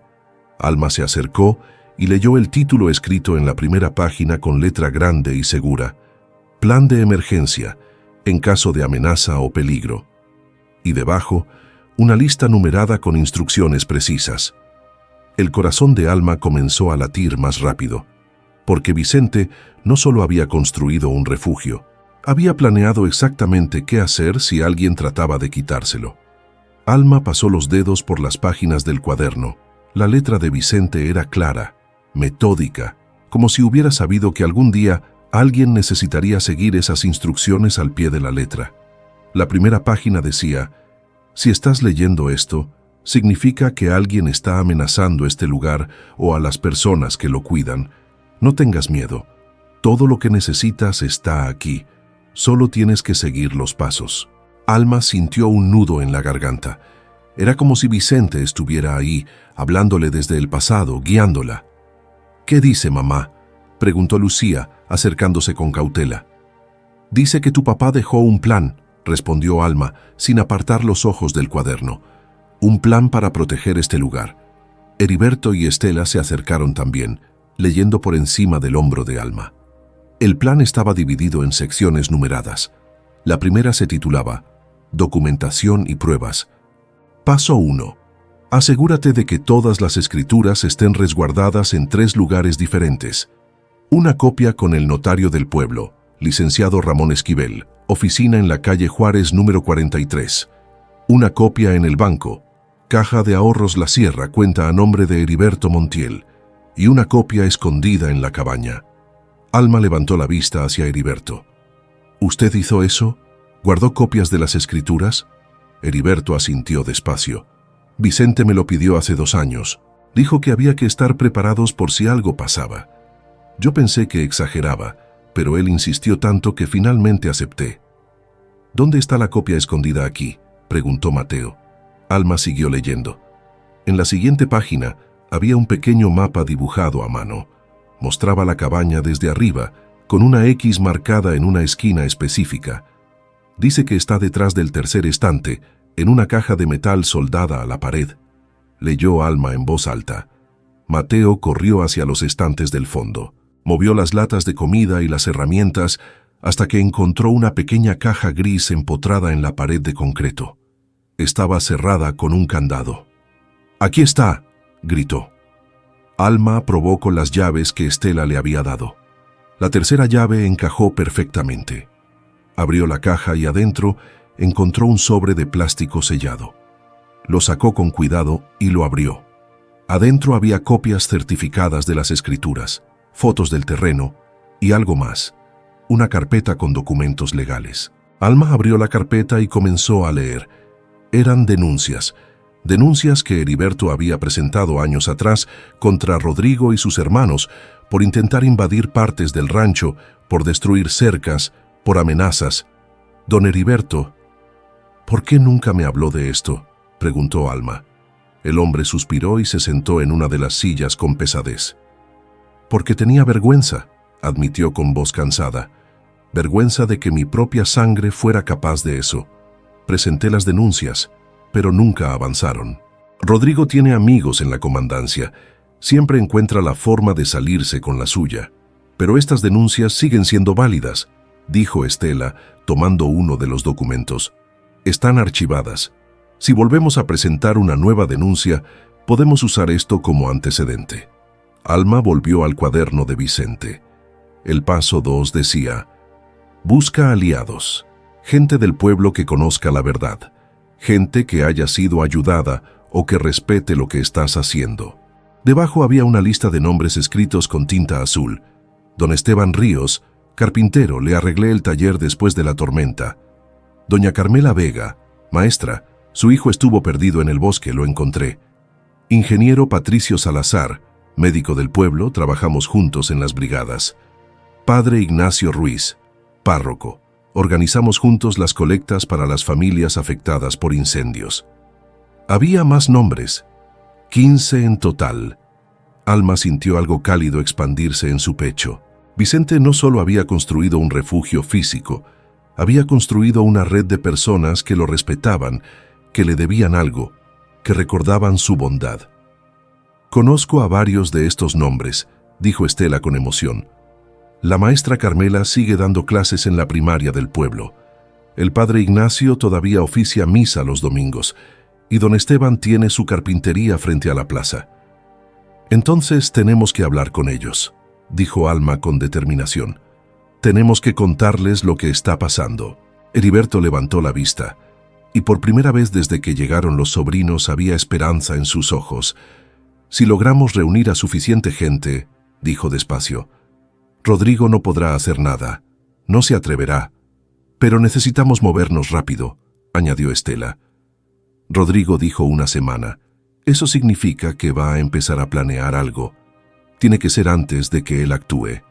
Alma se acercó y leyó el título escrito en la primera página con letra grande y segura: «Plan de emergencia, en caso de amenaza o peligro». Y debajo, una lista numerada con instrucciones precisas. El corazón de Alma comenzó a latir más rápido, porque Vicente no solo había construido un refugio, había planeado exactamente qué hacer si alguien trataba de quitárselo. Alma pasó los dedos por las páginas del cuaderno. La letra de Vicente era clara, metódica, como si hubiera sabido que algún día alguien necesitaría seguir esas instrucciones al pie de la letra. La primera página decía: «Si estás leyendo esto, significa que alguien está amenazando este lugar o a las personas que lo cuidan. No tengas miedo. Todo lo que necesitas está aquí. Solo tienes que seguir los pasos». Alma sintió un nudo en la garganta. Era como si Vicente estuviera ahí, hablándole desde el pasado, guiándola. «¿Qué dice mamá?», preguntó Lucía, acercándose con cautela. «Dice que tu papá dejó un plan», respondió Alma, sin apartar los ojos del cuaderno. «Un plan para proteger este lugar». Heriberto y Estela se acercaron también, leyendo por encima del hombro de Alma. El plan estaba dividido en secciones numeradas. La primera se titulaba «Documentación y pruebas». Paso 1. Asegúrate de que todas las escrituras estén resguardadas en 3 lugares diferentes. Una copia con el notario del pueblo, licenciado Ramón Esquivel, oficina en la calle Juárez número 43. Una copia en el banco, Caja de Ahorros La Sierra, cuenta a nombre de Heriberto Montiel, y una copia escondida en la cabaña. Alma levantó la vista hacia Heriberto. «¿Usted hizo eso? ¿Guardó copias de las escrituras?». Heriberto asintió despacio. «Vicente me lo pidió hace 2 años. Dijo que había que estar preparados por si algo pasaba. Yo pensé que exageraba, pero él insistió tanto que finalmente acepté». «¿Dónde está la copia escondida aquí?», preguntó Mateo. Alma siguió leyendo. En la siguiente página había un pequeño mapa dibujado a mano. Mostraba la cabaña desde arriba, con una X marcada en una esquina específica. Dice que está detrás del tercer estante, en una caja de metal soldada a la pared. Leyó Alma en voz alta. Mateo corrió hacia los estantes del fondo. Movió las latas de comida y las herramientas hasta que encontró una pequeña caja gris empotrada en la pared de concreto. Estaba cerrada con un candado. «¡Aquí está!», gritó. Alma probó con las llaves que Estela le había dado. La tercera llave encajó perfectamente. Abrió la caja y adentro encontró un sobre de plástico sellado. Lo sacó con cuidado y lo abrió. Adentro había copias certificadas de las escrituras, fotos del terreno y algo más, una carpeta con documentos legales. Alma abrió la carpeta y comenzó a leer. Eran denuncias que Heriberto había presentado años atrás contra Rodrigo y sus hermanos por intentar invadir partes del rancho, por destruir cercas, por amenazas. Don Heriberto, ¿por qué nunca me habló de esto?, preguntó Alma. El hombre suspiró y se sentó en una de las sillas con pesadez. Porque tenía vergüenza, admitió con voz cansada. Vergüenza de que mi propia sangre fuera capaz de eso. Presenté las denuncias, pero nunca avanzaron. Rodrigo tiene amigos en la comandancia. Siempre encuentra la forma de salirse con la suya. Pero estas denuncias siguen siendo válidas, dijo Estela, tomando uno de los documentos. Están archivadas. Si volvemos a presentar una nueva denuncia, podemos usar esto como antecedente. Alma volvió al cuaderno de Vicente. El paso 2 decía: busca aliados, gente del pueblo que conozca la verdad, gente que haya sido ayudada o que respete lo que estás haciendo. Debajo había una lista de nombres escritos con tinta azul. Don Esteban Ríos, carpintero, le arreglé el taller después de la tormenta. Doña Carmela Vega, maestra, su hijo estuvo perdido en el bosque, lo encontré. Ingeniero Patricio Salazar, médico del pueblo, trabajamos juntos en las brigadas. Padre Ignacio Ruiz, párroco, organizamos juntos las colectas para las familias afectadas por incendios. Había más nombres, 15 en total. Alma sintió algo cálido expandirse en su pecho. Vicente no solo había construido un refugio físico, había construido una red de personas que lo respetaban, que le debían algo, que recordaban su bondad. Conozco a varios de estos nombres, dijo Estela con emoción. La maestra Carmela sigue dando clases en la primaria del pueblo. El padre Ignacio todavía oficia misa los domingos, y don Esteban tiene su carpintería frente a la plaza. Entonces tenemos que hablar con ellos, dijo Alma con determinación. Tenemos que contarles lo que está pasando. Heriberto levantó la vista, y por primera vez desde que llegaron los sobrinos había esperanza en sus ojos. Si logramos reunir a suficiente gente, dijo despacio, Rodrigo no podrá hacer nada, no se atreverá. Pero necesitamos movernos rápido, añadió Estela. Rodrigo dijo una semana. Eso significa que va a empezar a planear algo. Tiene que ser antes de que él actúe.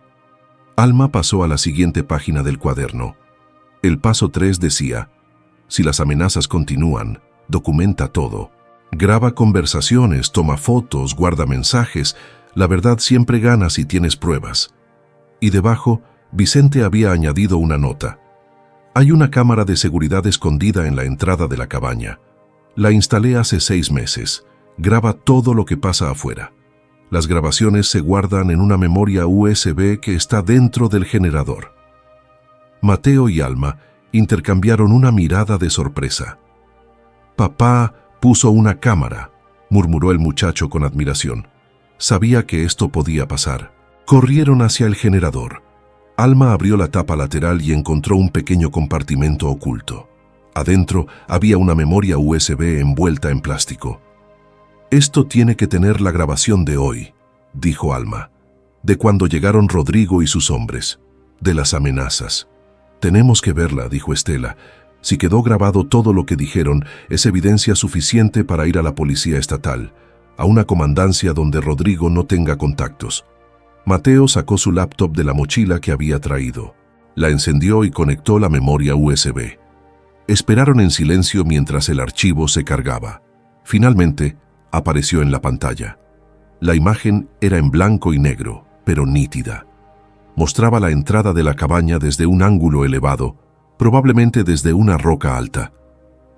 Alma pasó a la siguiente página del cuaderno. El paso 3 decía: si las amenazas continúan, documenta todo. Graba conversaciones, toma fotos, guarda mensajes. La verdad siempre gana si tienes pruebas. Y debajo, Vicente había añadido una nota. Hay una cámara de seguridad escondida en la entrada de la cabaña. La instalé hace 6 meses. Graba todo lo que pasa afuera. Las grabaciones se guardan en una memoria USB que está dentro del generador. Mateo y Alma intercambiaron una mirada de sorpresa. Papá puso una cámara, murmuró el muchacho con admiración. Sabía que esto podía pasar. Corrieron hacia el generador. Alma abrió la tapa lateral y encontró un pequeño compartimento oculto. Adentro había una memoria USB envuelta en plástico. Esto tiene que tener la grabación de hoy, dijo Alma, de cuando llegaron Rodrigo y sus hombres, de las amenazas. Tenemos que verla, dijo Estela. Si quedó grabado todo lo que dijeron, es evidencia suficiente para ir a la policía estatal, a una comandancia donde Rodrigo no tenga contactos. Mateo sacó su laptop de la mochila que había traído. La encendió y conectó la memoria USB. Esperaron en silencio mientras el archivo se cargaba. Finalmente, apareció en la pantalla. La imagen era en blanco y negro, pero nítida. Mostraba la entrada de la cabaña desde un ángulo elevado, probablemente desde una roca alta.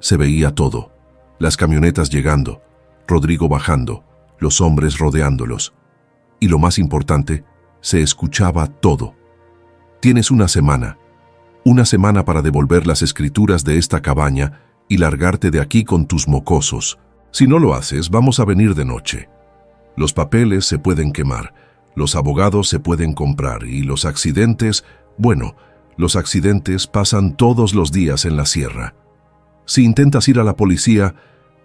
Se veía todo: las camionetas llegando, Rodrigo bajando, los hombres rodeándolos. Y lo más importante, se escuchaba todo. Tienes una semana para devolver las escrituras de esta cabaña y largarte de aquí con tus mocosos. Si no lo haces, vamos a venir de noche. Los papeles se pueden quemar, los abogados se pueden comprar y los accidentes, bueno, los accidentes pasan todos los días en la sierra. Si intentas ir a la policía,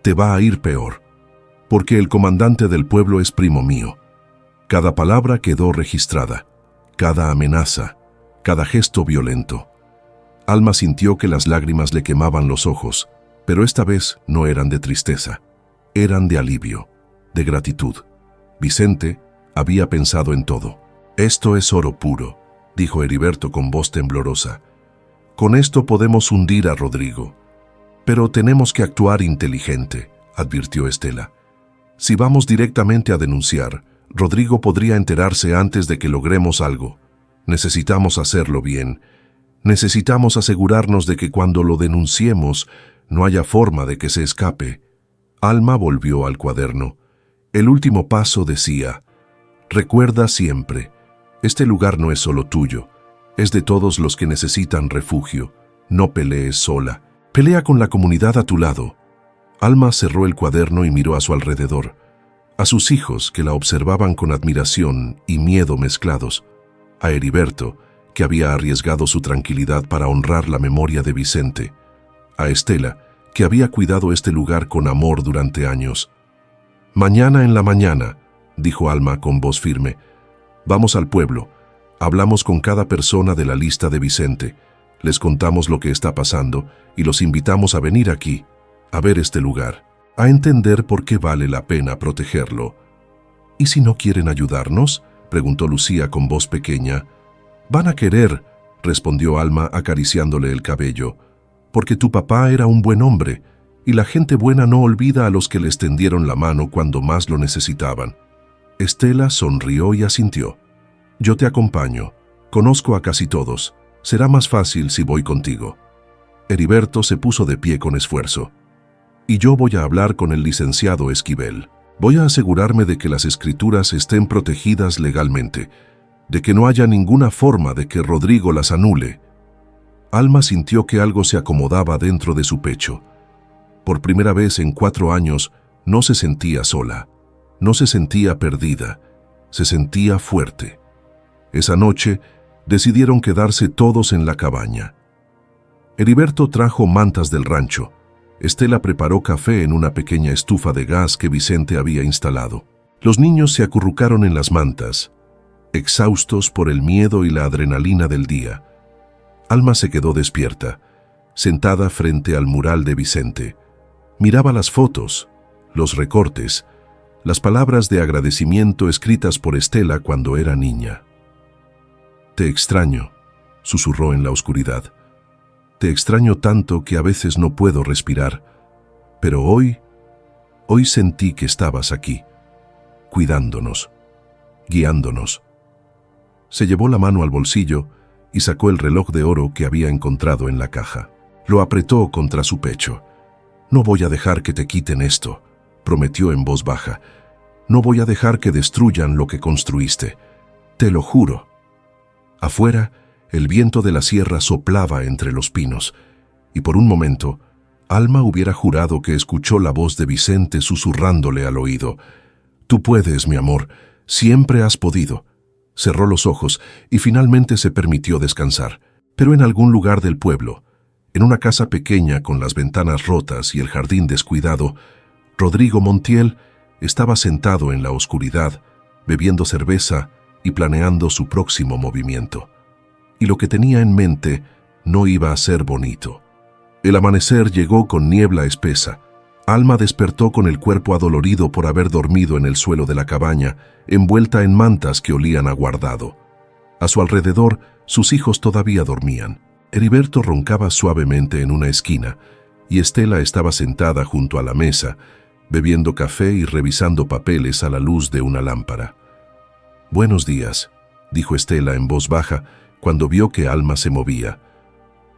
te va a ir peor, porque el comandante del pueblo es primo mío. Cada palabra quedó registrada, cada amenaza, cada gesto violento. Alma sintió que las lágrimas le quemaban los ojos, pero esta vez no eran de tristeza. Eran de alivio, de gratitud. Vicente había pensado en todo. Esto es oro puro, dijo Heriberto con voz temblorosa. Con esto podemos hundir a Rodrigo. Pero tenemos que actuar inteligente, advirtió Estela. Si vamos directamente a denunciar, Rodrigo podría enterarse antes de que logremos algo. Necesitamos hacerlo bien. Necesitamos asegurarnos de que cuando lo denunciemos no haya forma de que se escape. Alma volvió al cuaderno. El último paso decía: recuerda siempre, este lugar no es solo tuyo, es de todos los que necesitan refugio. No pelees sola, pelea con la comunidad a tu lado. Alma cerró el cuaderno y miró a su alrededor, a sus hijos que la observaban con admiración y miedo mezclados, a Heriberto, que había arriesgado su tranquilidad para honrar la memoria de Vicente, a Estela, que había cuidado este lugar con amor durante años. Mañana en la mañana, dijo Alma con voz firme, vamos al pueblo, hablamos con cada persona de la lista de Vicente, les contamos lo que está pasando y los invitamos a venir aquí, a ver este lugar, a entender por qué vale la pena protegerlo. ¿Y si no quieren ayudarnos?, preguntó Lucía con voz pequeña. Van a querer, respondió Alma acariciándole el cabello, porque tu papá era un buen hombre, y la gente buena no olvida a los que les tendieron la mano cuando más lo necesitaban. Estela sonrió y asintió. Yo te acompaño, conozco a casi todos, será más fácil si voy contigo. Heriberto se puso de pie con esfuerzo. Y yo voy a hablar con el licenciado Esquivel. Voy a asegurarme de que las escrituras estén protegidas legalmente, de que no haya ninguna forma de que Rodrigo las anule. Alma sintió que algo se acomodaba dentro de su pecho. Por primera vez en 4 años no se sentía sola, no se sentía perdida, se sentía fuerte. Esa noche decidieron quedarse todos en la cabaña. Heriberto trajo mantas del rancho. Estela preparó café en una pequeña estufa de gas que Vicente había instalado. Los niños se acurrucaron en las mantas, exhaustos por el miedo y la adrenalina del día. Alma se quedó despierta, sentada frente al mural de Vicente. Miraba las fotos, los recortes, las palabras de agradecimiento escritas por Estela cuando era niña. Te extraño, susurró en la oscuridad. Te extraño tanto que a veces no puedo respirar, pero hoy sentí que estabas aquí, cuidándonos, guiándonos. Se llevó la mano al bolsillo y sacó el reloj de oro que había encontrado en la caja. Lo apretó contra su pecho. No voy a dejar que te quiten esto, prometió en voz baja. No voy a dejar que destruyan lo que construiste. Te lo juro. Afuera, el viento de la sierra soplaba entre los pinos, y por un momento, Alma hubiera jurado que escuchó la voz de Vicente susurrándole al oído. Tú puedes, mi amor, siempre has podido. Cerró los ojos y finalmente se permitió descansar, pero en algún lugar del pueblo, en una casa pequeña con las ventanas rotas y el jardín descuidado, Rodrigo Montiel estaba sentado en la oscuridad, bebiendo cerveza y planeando su próximo movimiento. Y lo que tenía en mente no iba a ser bonito. El amanecer llegó con niebla espesa. Alma despertó con el cuerpo adolorido por haber dormido en el suelo de la cabaña, envuelta en mantas que olían a guardado. A su alrededor, sus hijos todavía dormían. Heriberto roncaba suavemente en una esquina, y Estela estaba sentada junto a la mesa, bebiendo café y revisando papeles a la luz de una lámpara. Buenos días, dijo Estela en voz baja, cuando vio que Alma se movía.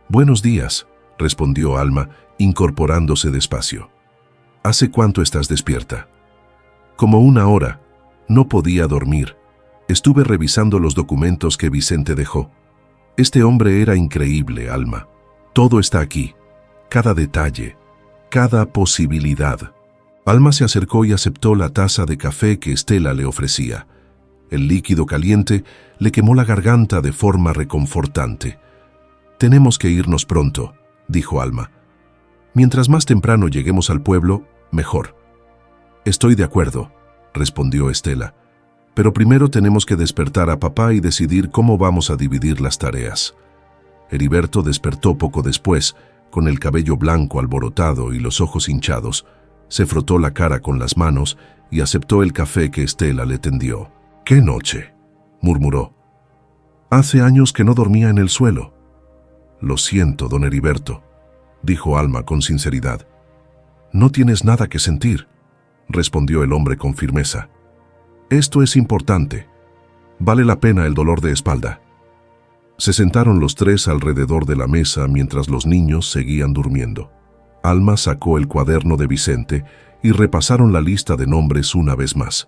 Buenos días, respondió Alma, incorporándose despacio. ¿Hace cuánto estás despierta? Como 1 hora. No podía dormir. Estuve revisando los documentos que Vicente dejó. Este hombre era increíble, Alma. Todo está aquí. Cada detalle. Cada posibilidad. Alma se acercó y aceptó la taza de café que Estela le ofrecía. El líquido caliente le quemó la garganta de forma reconfortante. Tenemos que irnos pronto, dijo Alma. Mientras más temprano lleguemos al pueblo, mejor. Estoy de acuerdo, respondió Estela. Pero primero tenemos que despertar a papá y decidir cómo vamos a dividir las tareas. Heriberto despertó poco después, con el cabello blanco alborotado y los ojos hinchados. Se frotó la cara con las manos y aceptó el café que Estela le tendió. «¡Qué noche!», murmuró. «Hace años que no dormía en el suelo». Lo siento, don Heriberto, dijo Alma con sinceridad. No tienes nada que sentir, respondió el hombre con firmeza. Esto es importante. Vale la pena el dolor de espalda. Se sentaron los tres alrededor de la mesa mientras los niños seguían durmiendo. Alma sacó el cuaderno de Vicente y repasaron la lista de nombres una vez más.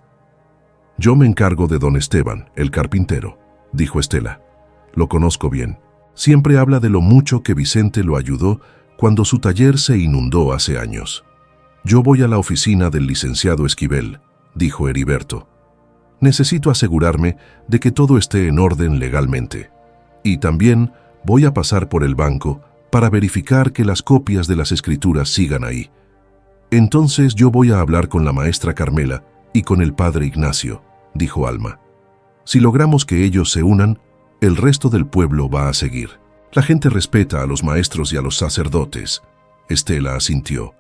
Yo me encargo de don Esteban, el carpintero, dijo Estela. Lo conozco bien. Siempre habla de lo mucho que Vicente lo ayudó cuando su taller se inundó hace años. Yo voy a la oficina del licenciado Esquivel, dijo Heriberto. Necesito asegurarme de que todo esté en orden legalmente. Y también voy a pasar por el banco para verificar que las copias de las escrituras sigan ahí. Entonces yo voy a hablar con la maestra Carmela y con el padre Ignacio, dijo Alma. Si logramos que ellos se unan, el resto del pueblo va a seguir. La gente respeta a los maestros y a los sacerdotes. Estela asintió.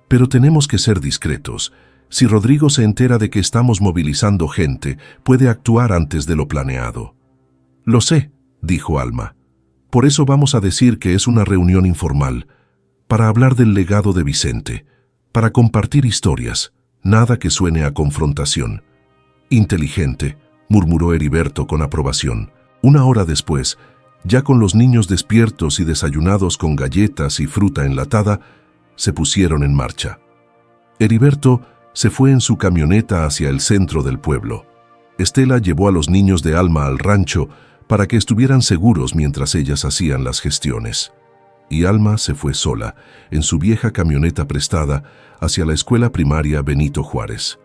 Pero tenemos que ser discretos. Si Rodrigo se entera de que estamos movilizando gente, puede actuar antes de lo planeado. Lo sé, dijo Alma. Por eso vamos a decir que es una reunión informal, para hablar del legado de Vicente, para compartir historias, nada que suene a confrontación. Inteligente, murmuró Heriberto con aprobación. Una hora después, ya con los niños despiertos y desayunados con galletas y fruta enlatada, se pusieron en marcha. Heriberto se fue en su camioneta hacia el centro del pueblo. Estela llevó a los niños de Alma al rancho para que estuvieran seguros mientras ellas hacían las gestiones. Y Alma se fue sola, en su vieja camioneta prestada, hacia la escuela primaria Benito Juárez.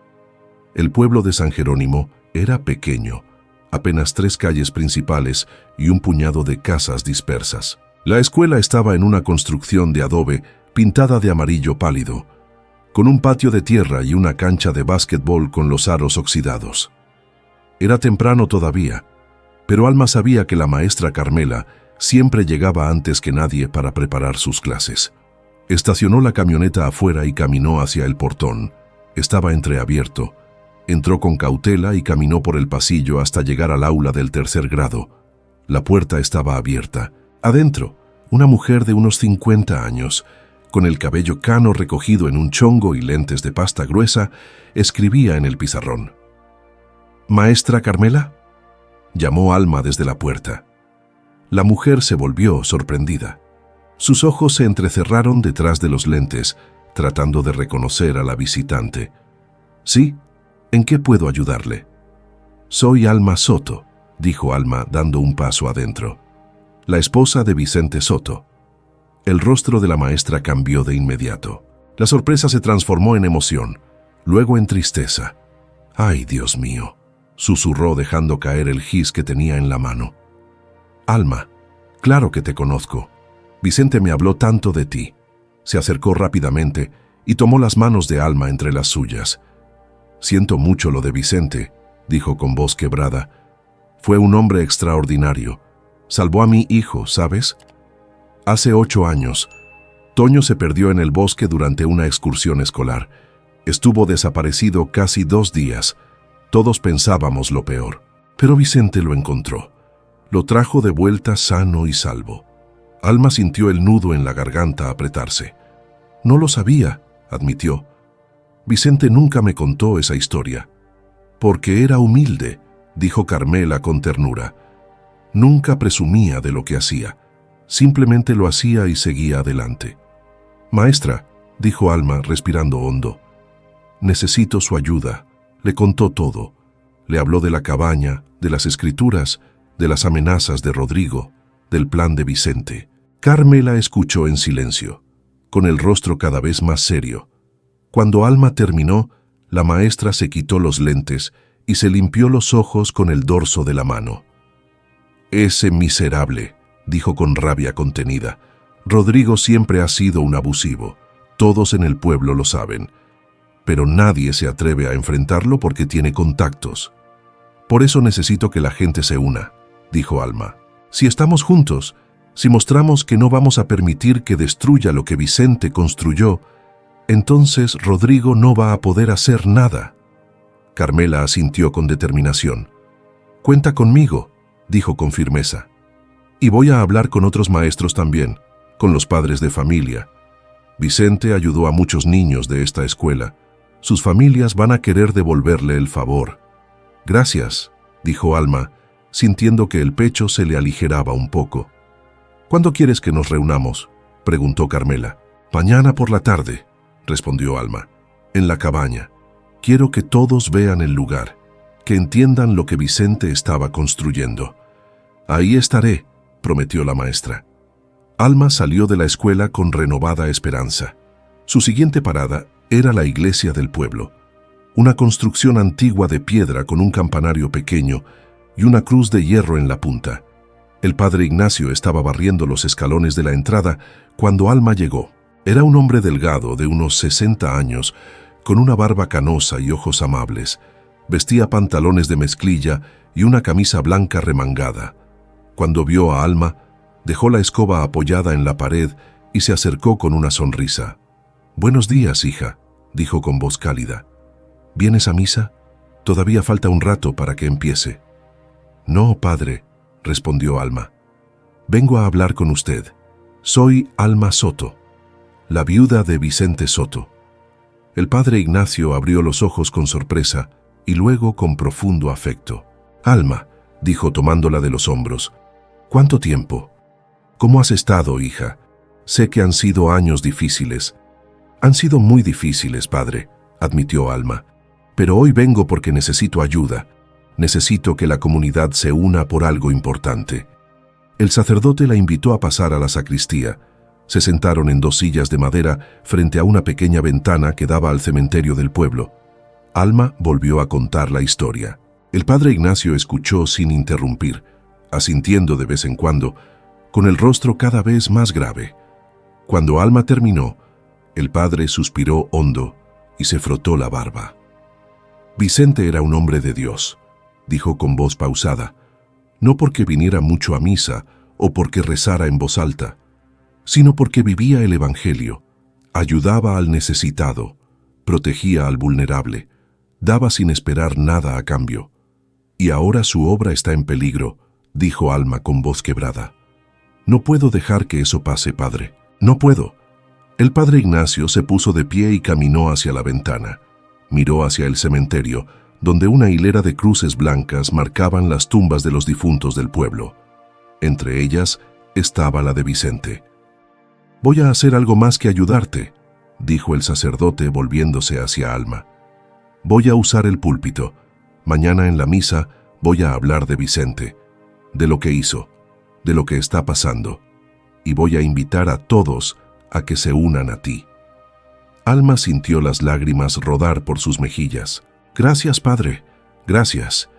El pueblo de San Jerónimo era pequeño, apenas 3 calles principales y un puñado de casas dispersas. La escuela estaba en una construcción de adobe pintada de amarillo pálido, con un patio de tierra y una cancha de básquetbol con los aros oxidados. Era temprano todavía, pero Alma sabía que la maestra Carmela siempre llegaba antes que nadie para preparar sus clases. Estacionó la camioneta afuera y caminó hacia el portón. Estaba entreabierto. Entró con cautela y caminó por el pasillo hasta llegar al aula del 3er grado. La puerta estaba abierta. Adentro, una mujer de unos 50 años, con el cabello cano recogido en un chongo y lentes de pasta gruesa, escribía en el pizarrón. «¿Maestra Carmela?», llamó Alma desde la puerta. La mujer se volvió sorprendida. Sus ojos se entrecerraron detrás de los lentes, tratando de reconocer a la visitante. «Sí, ¿en qué puedo ayudarle?» «Soy Alma Soto», dijo Alma dando un paso adentro. «La esposa de Vicente Soto». El rostro de la maestra cambió de inmediato. La sorpresa se transformó en emoción, luego en tristeza. «Ay, Dios mío», susurró dejando caer el gis que tenía en la mano. «Alma, claro que te conozco. Vicente me habló tanto de ti». Se acercó rápidamente y tomó las manos de Alma entre las suyas. «Siento mucho lo de Vicente», dijo con voz quebrada. «Fue un hombre extraordinario. Salvó a mi hijo, ¿sabes? Hace 8 años, Toño se perdió en el bosque durante una excursión escolar. Estuvo desaparecido casi 2 días. Todos pensábamos lo peor, pero Vicente lo encontró. Lo trajo de vuelta sano y salvo». Alma sintió el nudo en la garganta apretarse. «No lo sabía», admitió. «Vicente nunca me contó esa historia». «Porque era humilde», dijo Carmela con ternura. «Nunca presumía de lo que hacía. Simplemente lo hacía y seguía adelante». «Maestra», dijo Alma respirando hondo, «necesito su ayuda». Le contó todo. Le habló de la cabaña, de las escrituras, de las amenazas de Rodrigo, del plan de Vicente. Carmela escuchó en silencio, con el rostro cada vez más serio. Cuando Alma terminó, la maestra se quitó los lentes y se limpió los ojos con el dorso de la mano. «Ese miserable», dijo con rabia contenida. «Rodrigo siempre ha sido un abusivo. Todos en el pueblo lo saben. Pero nadie se atreve a enfrentarlo porque tiene contactos. Por eso necesito que la gente se una», dijo Alma. «Si estamos juntos, si mostramos que no vamos a permitir que destruya lo que Vicente construyó, entonces Rodrigo no va a poder hacer nada». Carmela asintió con determinación. «Cuenta conmigo», dijo con firmeza. Y voy a hablar con otros maestros también, con los padres de familia. Vicente ayudó a muchos niños de esta escuela. Sus familias van a querer devolverle el favor. Gracias, dijo Alma, sintiendo que el pecho se le aligeraba un poco. ¿Cuándo quieres que nos reunamos?, preguntó Carmela. Mañana por la tarde, respondió Alma, en la cabaña. Quiero que todos vean el lugar, que entiendan lo que Vicente estaba construyendo. Ahí estaré, prometió la maestra. Alma salió de la escuela con renovada esperanza. Su siguiente parada era la iglesia del pueblo, una construcción antigua de piedra con un campanario pequeño y una cruz de hierro en la punta. El padre Ignacio estaba barriendo los escalones de la entrada cuando Alma llegó. Era un hombre delgado de unos 60 años, con una barba canosa y ojos amables. Vestía pantalones de mezclilla y una camisa blanca remangada. Cuando vio a Alma, dejó la escoba apoyada en la pared y se acercó con una sonrisa. «Buenos días, hija», dijo con voz cálida. «¿Vienes a misa? Todavía falta un rato para que empiece». «No, padre», respondió Alma. «Vengo a hablar con usted. Soy Alma Soto, la viuda de Vicente Soto». El padre Ignacio abrió los ojos con sorpresa y luego con profundo afecto. «Alma», dijo tomándola de los hombros, «¿cuánto tiempo? ¿Cómo has estado, hija? Sé que han sido años difíciles». «Han sido muy difíciles, padre», admitió Alma. «Pero hoy vengo porque necesito ayuda. Necesito que la comunidad se una por algo importante». El sacerdote la invitó a pasar a la sacristía. Se sentaron en 2 sillas de madera frente a una pequeña ventana que daba al cementerio del pueblo. Alma volvió a contar la historia. El padre Ignacio escuchó sin interrumpir, asintiendo de vez en cuando, con el rostro cada vez más grave. Cuando Alma terminó, el padre suspiró hondo y se frotó la barba. «Vicente era un hombre de Dios», dijo con voz pausada, «no porque viniera mucho a misa o porque rezara en voz alta, sino porque vivía el Evangelio, ayudaba al necesitado, protegía al vulnerable, daba sin esperar nada a cambio. Y ahora su obra está en peligro», dijo Alma con voz quebrada. «No puedo dejar que eso pase, padre. No puedo». El padre Ignacio se puso de pie y caminó hacia la ventana. Miró hacia el cementerio, donde una hilera de cruces blancas marcaban las tumbas de los difuntos del pueblo. Entre ellas estaba la de Vicente. «Voy a hacer algo más que ayudarte», dijo el sacerdote volviéndose hacia Alma. «Voy a usar el púlpito. Mañana en la misa voy a hablar de Vicente, de lo que hizo, de lo que está pasando, y voy a invitar a todos a que se unan a ti». Alma sintió las lágrimas rodar por sus mejillas. «Gracias, padre, gracias».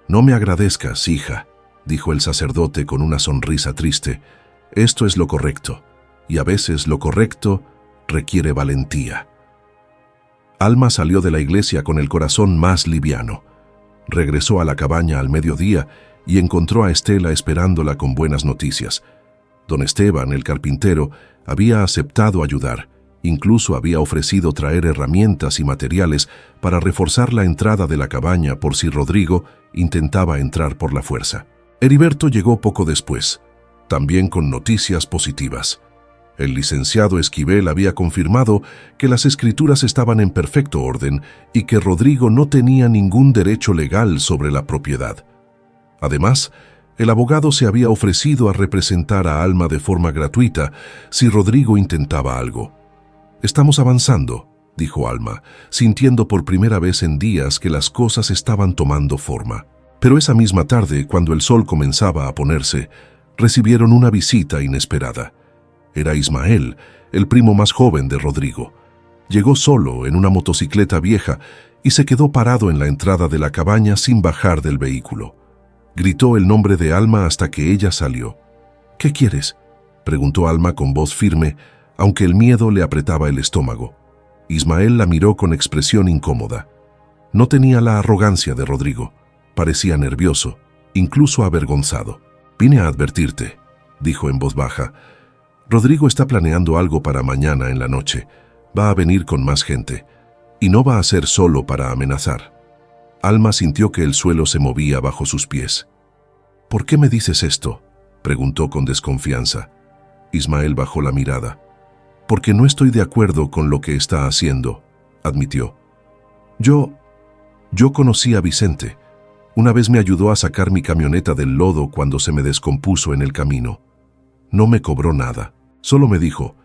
«No me agradezcas, hija», dijo el sacerdote con una sonrisa triste. «Esto es lo correcto, y a veces lo correcto requiere valentía». Alma salió de la iglesia con el corazón más liviano. Regresó a la cabaña al mediodía y encontró a Estela esperándola con buenas noticias. Don Esteban, el carpintero, había aceptado ayudar. Incluso había ofrecido traer herramientas y materiales para reforzar la entrada de la cabaña por si Rodrigo intentaba entrar por la fuerza. Heriberto llegó poco después, también con noticias positivas. El licenciado Esquivel había confirmado que las escrituras estaban en perfecto orden y que Rodrigo no tenía ningún derecho legal sobre la propiedad. Además, el abogado se había ofrecido a representar a Alma de forma gratuita si Rodrigo intentaba algo. «Estamos avanzando», dijo Alma, sintiendo por primera vez en días que las cosas estaban tomando forma. Pero esa misma tarde, cuando el sol comenzaba a ponerse, recibieron una visita inesperada. Era Ismael, el primo más joven de Rodrigo. Llegó solo en una motocicleta vieja y se quedó parado en la entrada de la cabaña sin bajar del vehículo. Gritó el nombre de Alma hasta que ella salió. «¿Qué quieres?», preguntó Alma con voz firme, aunque el miedo le apretaba el estómago. Ismael la miró con expresión incómoda. No tenía la arrogancia de Rodrigo. Parecía nervioso, incluso avergonzado. «Vine a advertirte», dijo en voz baja. «Rodrigo está planeando algo para mañana en la noche. Va a venir con más gente. Y no va a ser solo para amenazar». Alma sintió que el suelo se movía bajo sus pies. «¿Por qué me dices esto?», preguntó con desconfianza. Ismael bajó la mirada. Porque no estoy de acuerdo con lo que está haciendo, admitió. Yo conocí a Vicente. Una vez me ayudó a sacar mi camioneta del lodo cuando se me descompuso en el camino. No me cobró nada. Solo me dijo,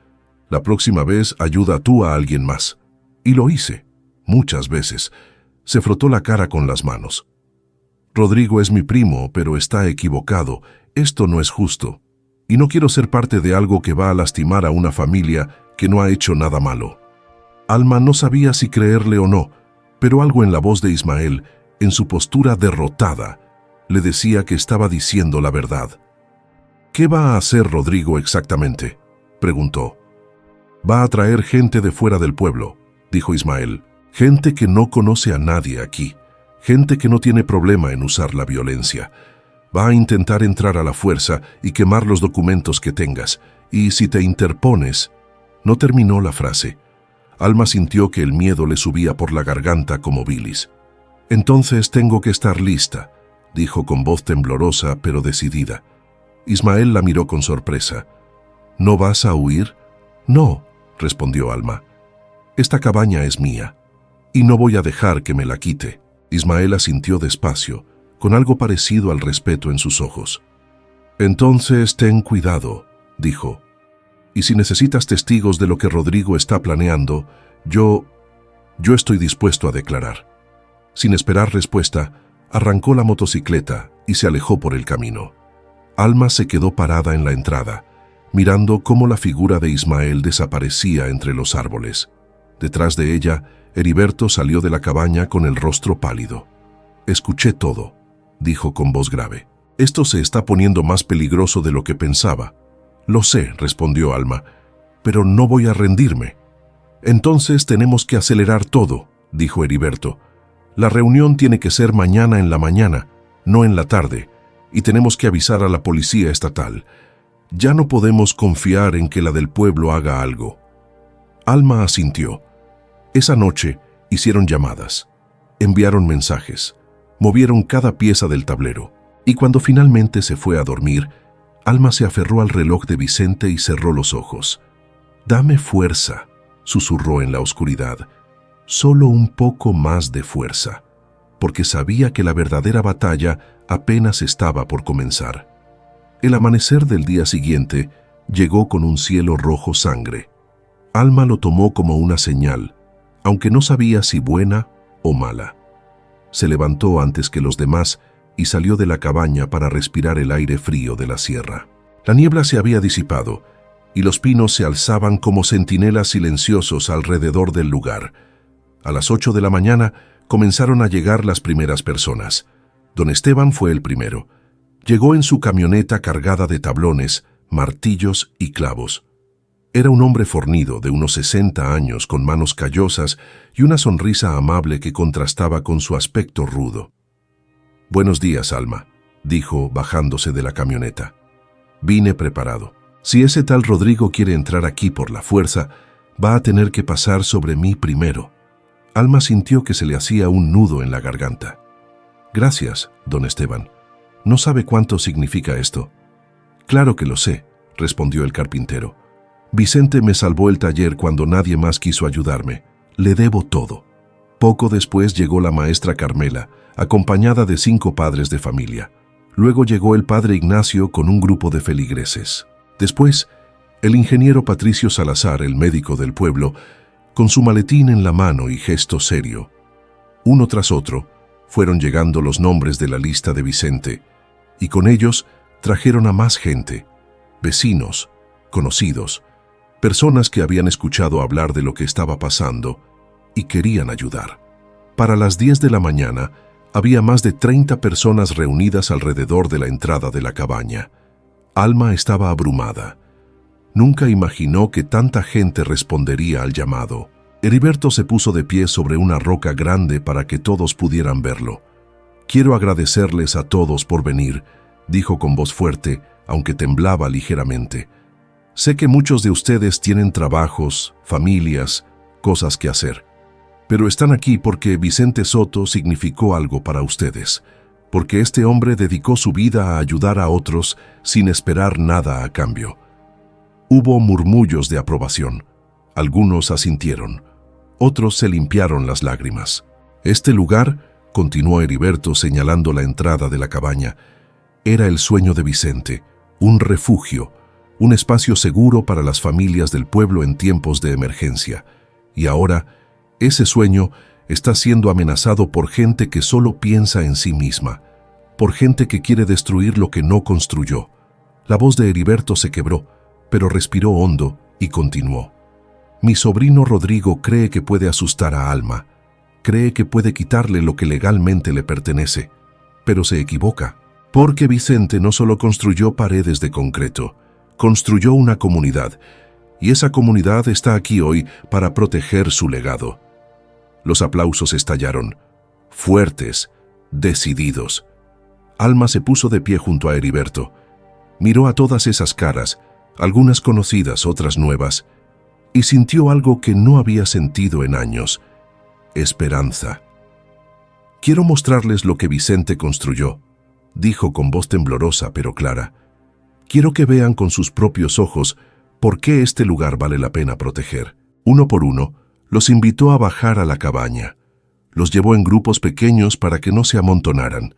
la próxima vez ayuda tú a alguien más. Y lo hice, muchas veces. Se frotó la cara con las manos. Rodrigo es mi primo, pero está equivocado. Esto no es justo. Y no quiero ser parte de algo que va a lastimar a una familia que no ha hecho nada malo. Alma no sabía si creerle o no, pero algo en la voz de Ismael, en su postura derrotada, le decía que estaba diciendo la verdad. ¿Qué va a hacer Rodrigo exactamente?, preguntó. Va a traer gente de fuera del pueblo, dijo Ismael. Gente que no conoce a nadie aquí. Gente que no tiene problema en usar la violencia. Va a intentar entrar a la fuerza y quemar los documentos que tengas. Y si te interpones... No terminó la frase. Alma sintió que el miedo le subía por la garganta como bilis. Entonces tengo que estar lista, dijo con voz temblorosa pero decidida. Ismael la miró con sorpresa. ¿No vas a huir? No, respondió Alma. Esta cabaña es mía, y no voy a dejar que me la quite. Ismael asintió despacio, con algo parecido al respeto en sus ojos. Entonces ten cuidado, dijo. Y si necesitas testigos de lo que Rodrigo está planeando, yo estoy dispuesto a declarar. Sin esperar respuesta, arrancó la motocicleta y se alejó por el camino. Alma se quedó parada en la entrada, mirando cómo la figura de Ismael desaparecía entre los árboles. Detrás de ella, Heriberto salió de la cabaña con el rostro pálido. Escuché todo, dijo con voz grave. Esto se está poniendo más peligroso de lo que pensaba. Lo sé, respondió Alma, pero no voy a rendirme. Entonces tenemos que acelerar todo, dijo Heriberto. La reunión tiene que ser mañana en la mañana, no en la tarde, y tenemos que avisar a la policía estatal. Ya no podemos confiar en que la del pueblo haga algo. Alma asintió. Esa noche hicieron llamadas, enviaron mensajes, movieron cada pieza del tablero, y cuando finalmente se fue a dormir, Alma se aferró al reloj de Vicente y cerró los ojos. «Dame fuerza», susurró en la oscuridad, «solo un poco más de fuerza», porque sabía que la verdadera batalla apenas estaba por comenzar. El amanecer del día siguiente llegó con un cielo rojo sangre. Alma lo tomó como una señal, aunque no sabía si buena o mala. Se levantó antes que los demás y salió de la cabaña para respirar el aire frío de la sierra. La niebla se había disipado y los pinos se alzaban como centinelas silenciosos alrededor del lugar. A las 8 de la mañana comenzaron a llegar las primeras personas. Don Esteban fue el primero. Llegó en su camioneta cargada de tablones, martillos y clavos. Era un hombre fornido de unos 60 años con manos callosas y una sonrisa amable que contrastaba con su aspecto rudo. «Buenos días, Alma», dijo bajándose de la camioneta. «Vine preparado. Si ese tal Rodrigo quiere entrar aquí por la fuerza, va a tener que pasar sobre mí primero». Alma sintió que se le hacía un nudo en la garganta. «Gracias, don Esteban. No sabe cuánto significa esto». «Claro que lo sé», respondió el carpintero. «Vicente me salvó el taller cuando nadie más quiso ayudarme. Le debo todo». Poco después llegó la maestra Carmela, acompañada de 5 padres de familia. Luego llegó el padre Ignacio con un grupo de feligreses. Después, el ingeniero Patricio Salazar, el médico del pueblo, con su maletín en la mano y gesto serio. Uno tras otro, fueron llegando los nombres de la lista de Vicente, y con ellos trajeron a más gente, vecinos, conocidos, personas que habían escuchado hablar de lo que estaba pasando y querían ayudar. Para las 10 de la mañana, había más de 30 personas reunidas alrededor de la entrada de la cabaña. Alma estaba abrumada. Nunca imaginó que tanta gente respondería al llamado. Heriberto se puso de pie sobre una roca grande para que todos pudieran verlo. «Quiero agradecerles a todos por venir», dijo con voz fuerte, aunque temblaba ligeramente. «Sé que muchos de ustedes tienen trabajos, familias, cosas que hacer. Pero están aquí porque Vicente Soto significó algo para ustedes. porque este hombre dedicó su vida a ayudar a otros sin esperar nada a cambio. Hubo murmullos de aprobación. Algunos asintieron. Otros se limpiaron las lágrimas. Este lugar, continuó Heriberto señalando la entrada de la cabaña, era el sueño de Vicente, un refugio, un espacio seguro para las familias del pueblo en tiempos de emergencia. Y ahora, ese sueño está siendo amenazado por gente que solo piensa en sí misma, por gente que quiere destruir lo que no construyó. La voz de Heriberto se quebró, pero respiró hondo y continuó. Mi sobrino Rodrigo cree que puede asustar a Alma, cree que puede quitarle lo que legalmente le pertenece, pero se equivoca, porque Vicente no solo construyó paredes de concreto, construyó una comunidad, y esa comunidad está aquí hoy para proteger su legado. Los aplausos estallaron, fuertes, decididos. Alma se puso de pie junto a Heriberto. Miró a todas esas caras, algunas conocidas, otras nuevas, y sintió algo que no había sentido en años: esperanza. Quiero mostrarles lo que Vicente construyó, dijo con voz temblorosa pero clara. Quiero que vean con sus propios ojos por qué este lugar vale la pena proteger. Uno por uno, los invitó a bajar a la cabaña. Los llevó en grupos pequeños para que no se amontonaran.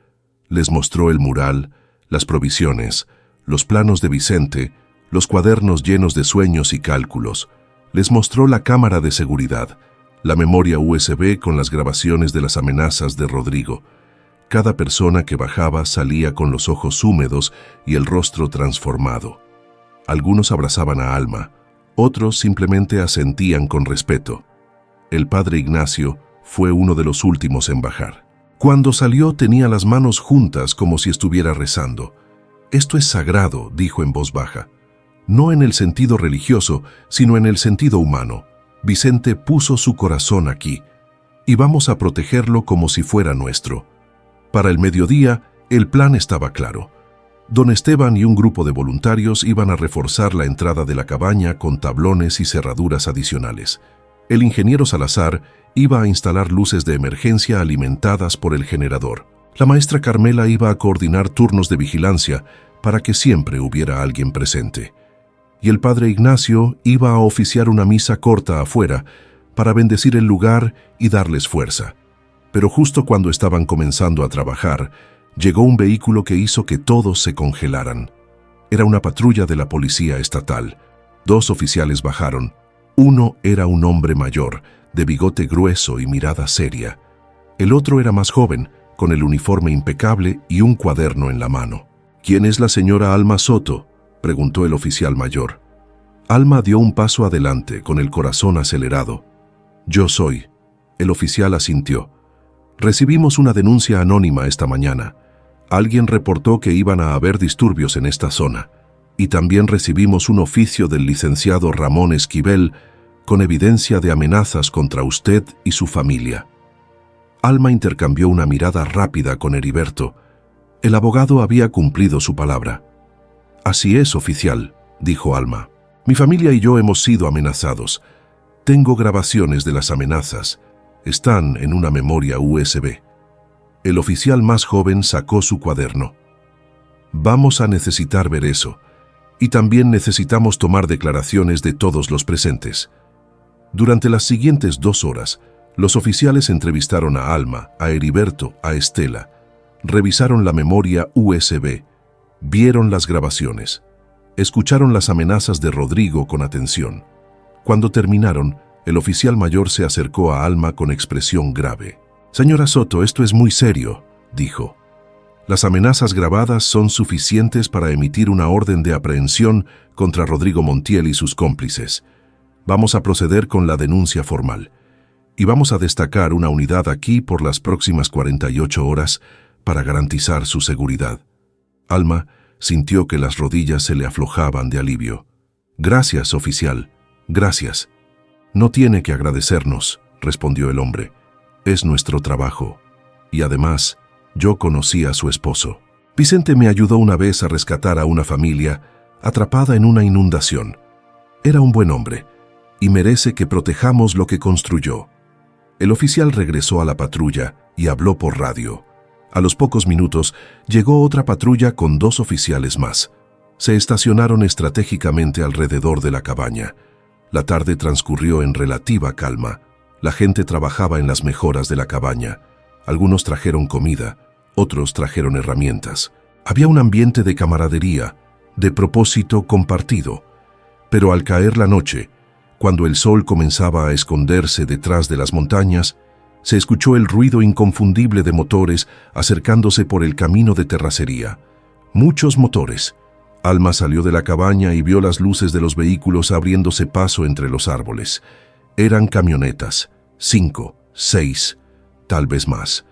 Les mostró el mural, las provisiones, los planos de Vicente, los cuadernos llenos de sueños y cálculos. Les mostró la cámara de seguridad, la memoria USB con las grabaciones de las amenazas de Rodrigo. Cada persona que bajaba salía con los ojos húmedos y el rostro transformado. Algunos abrazaban a Alma, otros simplemente asentían con respeto. El padre Ignacio fue uno de los últimos en bajar. Cuando salió tenía las manos juntas como si estuviera rezando. Esto es sagrado, dijo en voz baja. No en el sentido religioso, sino en el sentido humano. Vicente puso su corazón aquí, y vamos a protegerlo como si fuera nuestro. Para el mediodía, el plan estaba claro. Don Esteban y un grupo de voluntarios iban a reforzar la entrada de la cabaña con tablones y cerraduras adicionales. El ingeniero Salazar iba a instalar luces de emergencia alimentadas por el generador. La maestra Carmela iba a coordinar turnos de vigilancia para que siempre hubiera alguien presente. Y el padre Ignacio iba a oficiar una misa corta afuera para bendecir el lugar y darles fuerza. Pero justo cuando estaban comenzando a trabajar, llegó un vehículo que hizo que todos se congelaran. Era una patrulla de la policía estatal. 2 oficiales bajaron. Uno era un hombre mayor, de bigote grueso y mirada seria. El otro era más joven, con el uniforme impecable y un cuaderno en la mano. ¿Quién es la señora Alma Soto?, preguntó el oficial mayor. Alma dio un paso adelante, con el corazón acelerado. Yo soy. El oficial asintió. Recibimos una denuncia anónima esta mañana. Alguien reportó que iban a haber disturbios en esta zona. Y también recibimos un oficio del licenciado Ramón Esquivel con evidencia de amenazas contra usted y su familia. Alma intercambió una mirada rápida con Heriberto. El abogado había cumplido su palabra. Así es, oficial, dijo Alma. Mi familia y yo hemos sido amenazados. Tengo grabaciones de las amenazas. Están en una memoria USB. El oficial más joven sacó su cuaderno. Vamos a necesitar ver eso. Y también necesitamos tomar declaraciones de todos los presentes. Durante las siguientes 2 horas, los oficiales entrevistaron a Alma, a Heriberto, a Estela. Revisaron la memoria USB. Vieron las grabaciones. Escucharon las amenazas de Rodrigo con atención. Cuando terminaron, el oficial mayor se acercó a Alma con expresión grave. Señora Soto, esto es muy serio, dijo. Las amenazas grabadas son suficientes para emitir una orden de aprehensión contra Rodrigo Montiel y sus cómplices. Vamos a proceder con la denuncia formal. Y vamos a destacar una unidad aquí por las próximas 48 horas para garantizar su seguridad. Alma sintió que las rodillas se le aflojaban de alivio. Gracias, oficial. Gracias. No tiene que agradecernos, respondió el hombre. Es nuestro trabajo. Y además, yo conocí a su esposo. Vicente me ayudó una vez a rescatar a una familia atrapada en una inundación. Era un buen hombre, y merece que protejamos lo que construyó. El oficial regresó a la patrulla y habló por radio. A los pocos minutos llegó otra patrulla con 2 oficiales más. Se estacionaron estratégicamente alrededor de la cabaña. La tarde transcurrió en relativa calma. La gente trabajaba en las mejoras de la cabaña. Algunos trajeron comida, otros trajeron herramientas. Había un ambiente de camaradería, de propósito compartido. Pero al caer la noche, cuando el sol comenzaba a esconderse detrás de las montañas, se escuchó el ruido inconfundible de motores acercándose por el camino de terracería. Muchos motores. Alma salió de la cabaña y vio las luces de los vehículos abriéndose paso entre los árboles. Eran camionetas, 5, 6, tal vez más.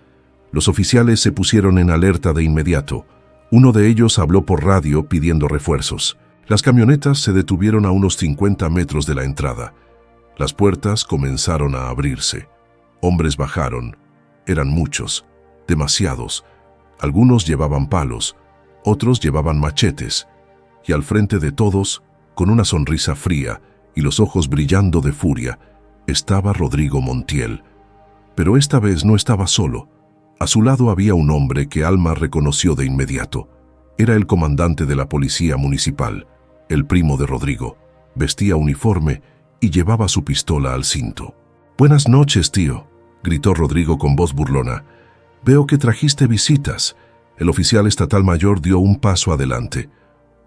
Los oficiales se pusieron en alerta de inmediato. Uno de ellos habló por radio pidiendo refuerzos. Las camionetas se detuvieron a unos 50 metros de la entrada. Las puertas comenzaron a abrirse. Hombres bajaron. Eran muchos, demasiados. Algunos llevaban palos, otros llevaban machetes. Y al frente de todos, con una sonrisa fría y los ojos brillando de furia, estaba Rodrigo Montiel. Pero esta vez no estaba solo. A su lado había un hombre que Alma reconoció de inmediato. Era el comandante de la policía municipal, el primo de Rodrigo. Vestía uniforme y llevaba su pistola al cinto. «Buenas noches, tío», gritó Rodrigo con voz burlona. «Veo que trajiste visitas». El oficial estatal mayor dio un paso adelante.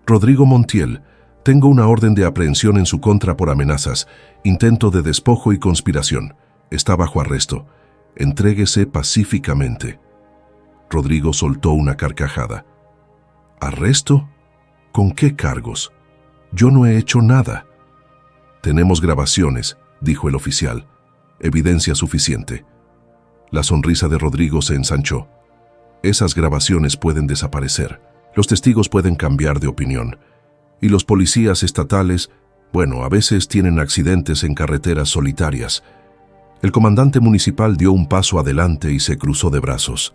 «Rodrigo Montiel, tengo una orden de aprehensión en su contra por amenazas, intento de despojo y conspiración. Está bajo arresto. Entréguese pacíficamente». Rodrigo soltó una carcajada. «¿Arresto? ¿Con qué cargos? Yo no he hecho nada». «Tenemos grabaciones», dijo el oficial. «Evidencia suficiente». La sonrisa de Rodrigo se ensanchó. «Esas grabaciones pueden desaparecer. Los testigos pueden cambiar de opinión. Y los policías estatales, bueno, a veces tienen accidentes en carreteras solitarias». El comandante municipal dio un paso adelante y se cruzó de brazos.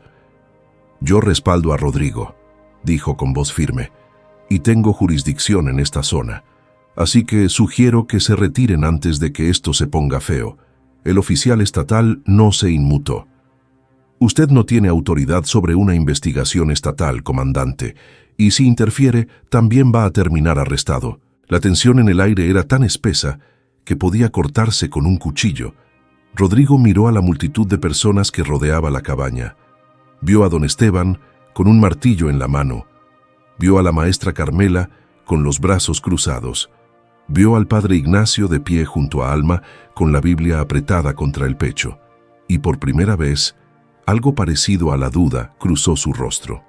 «Yo respaldo a Rodrigo», dijo con voz firme, «y tengo jurisdicción en esta zona. Así que sugiero que se retiren antes de que esto se ponga feo». El oficial estatal no se inmutó. «Usted no tiene autoridad sobre una investigación estatal, comandante, y si interfiere, también va a terminar arrestado». La tensión en el aire era tan espesa que podía cortarse con un cuchillo. Rodrigo miró a la multitud de personas que rodeaba la cabaña. Vio a don Esteban con un martillo en la mano. Vio a la maestra Carmela con los brazos cruzados. Vio al padre Ignacio de pie junto a Alma con la Biblia apretada contra el pecho. Y por primera vez, algo parecido a la duda cruzó su rostro.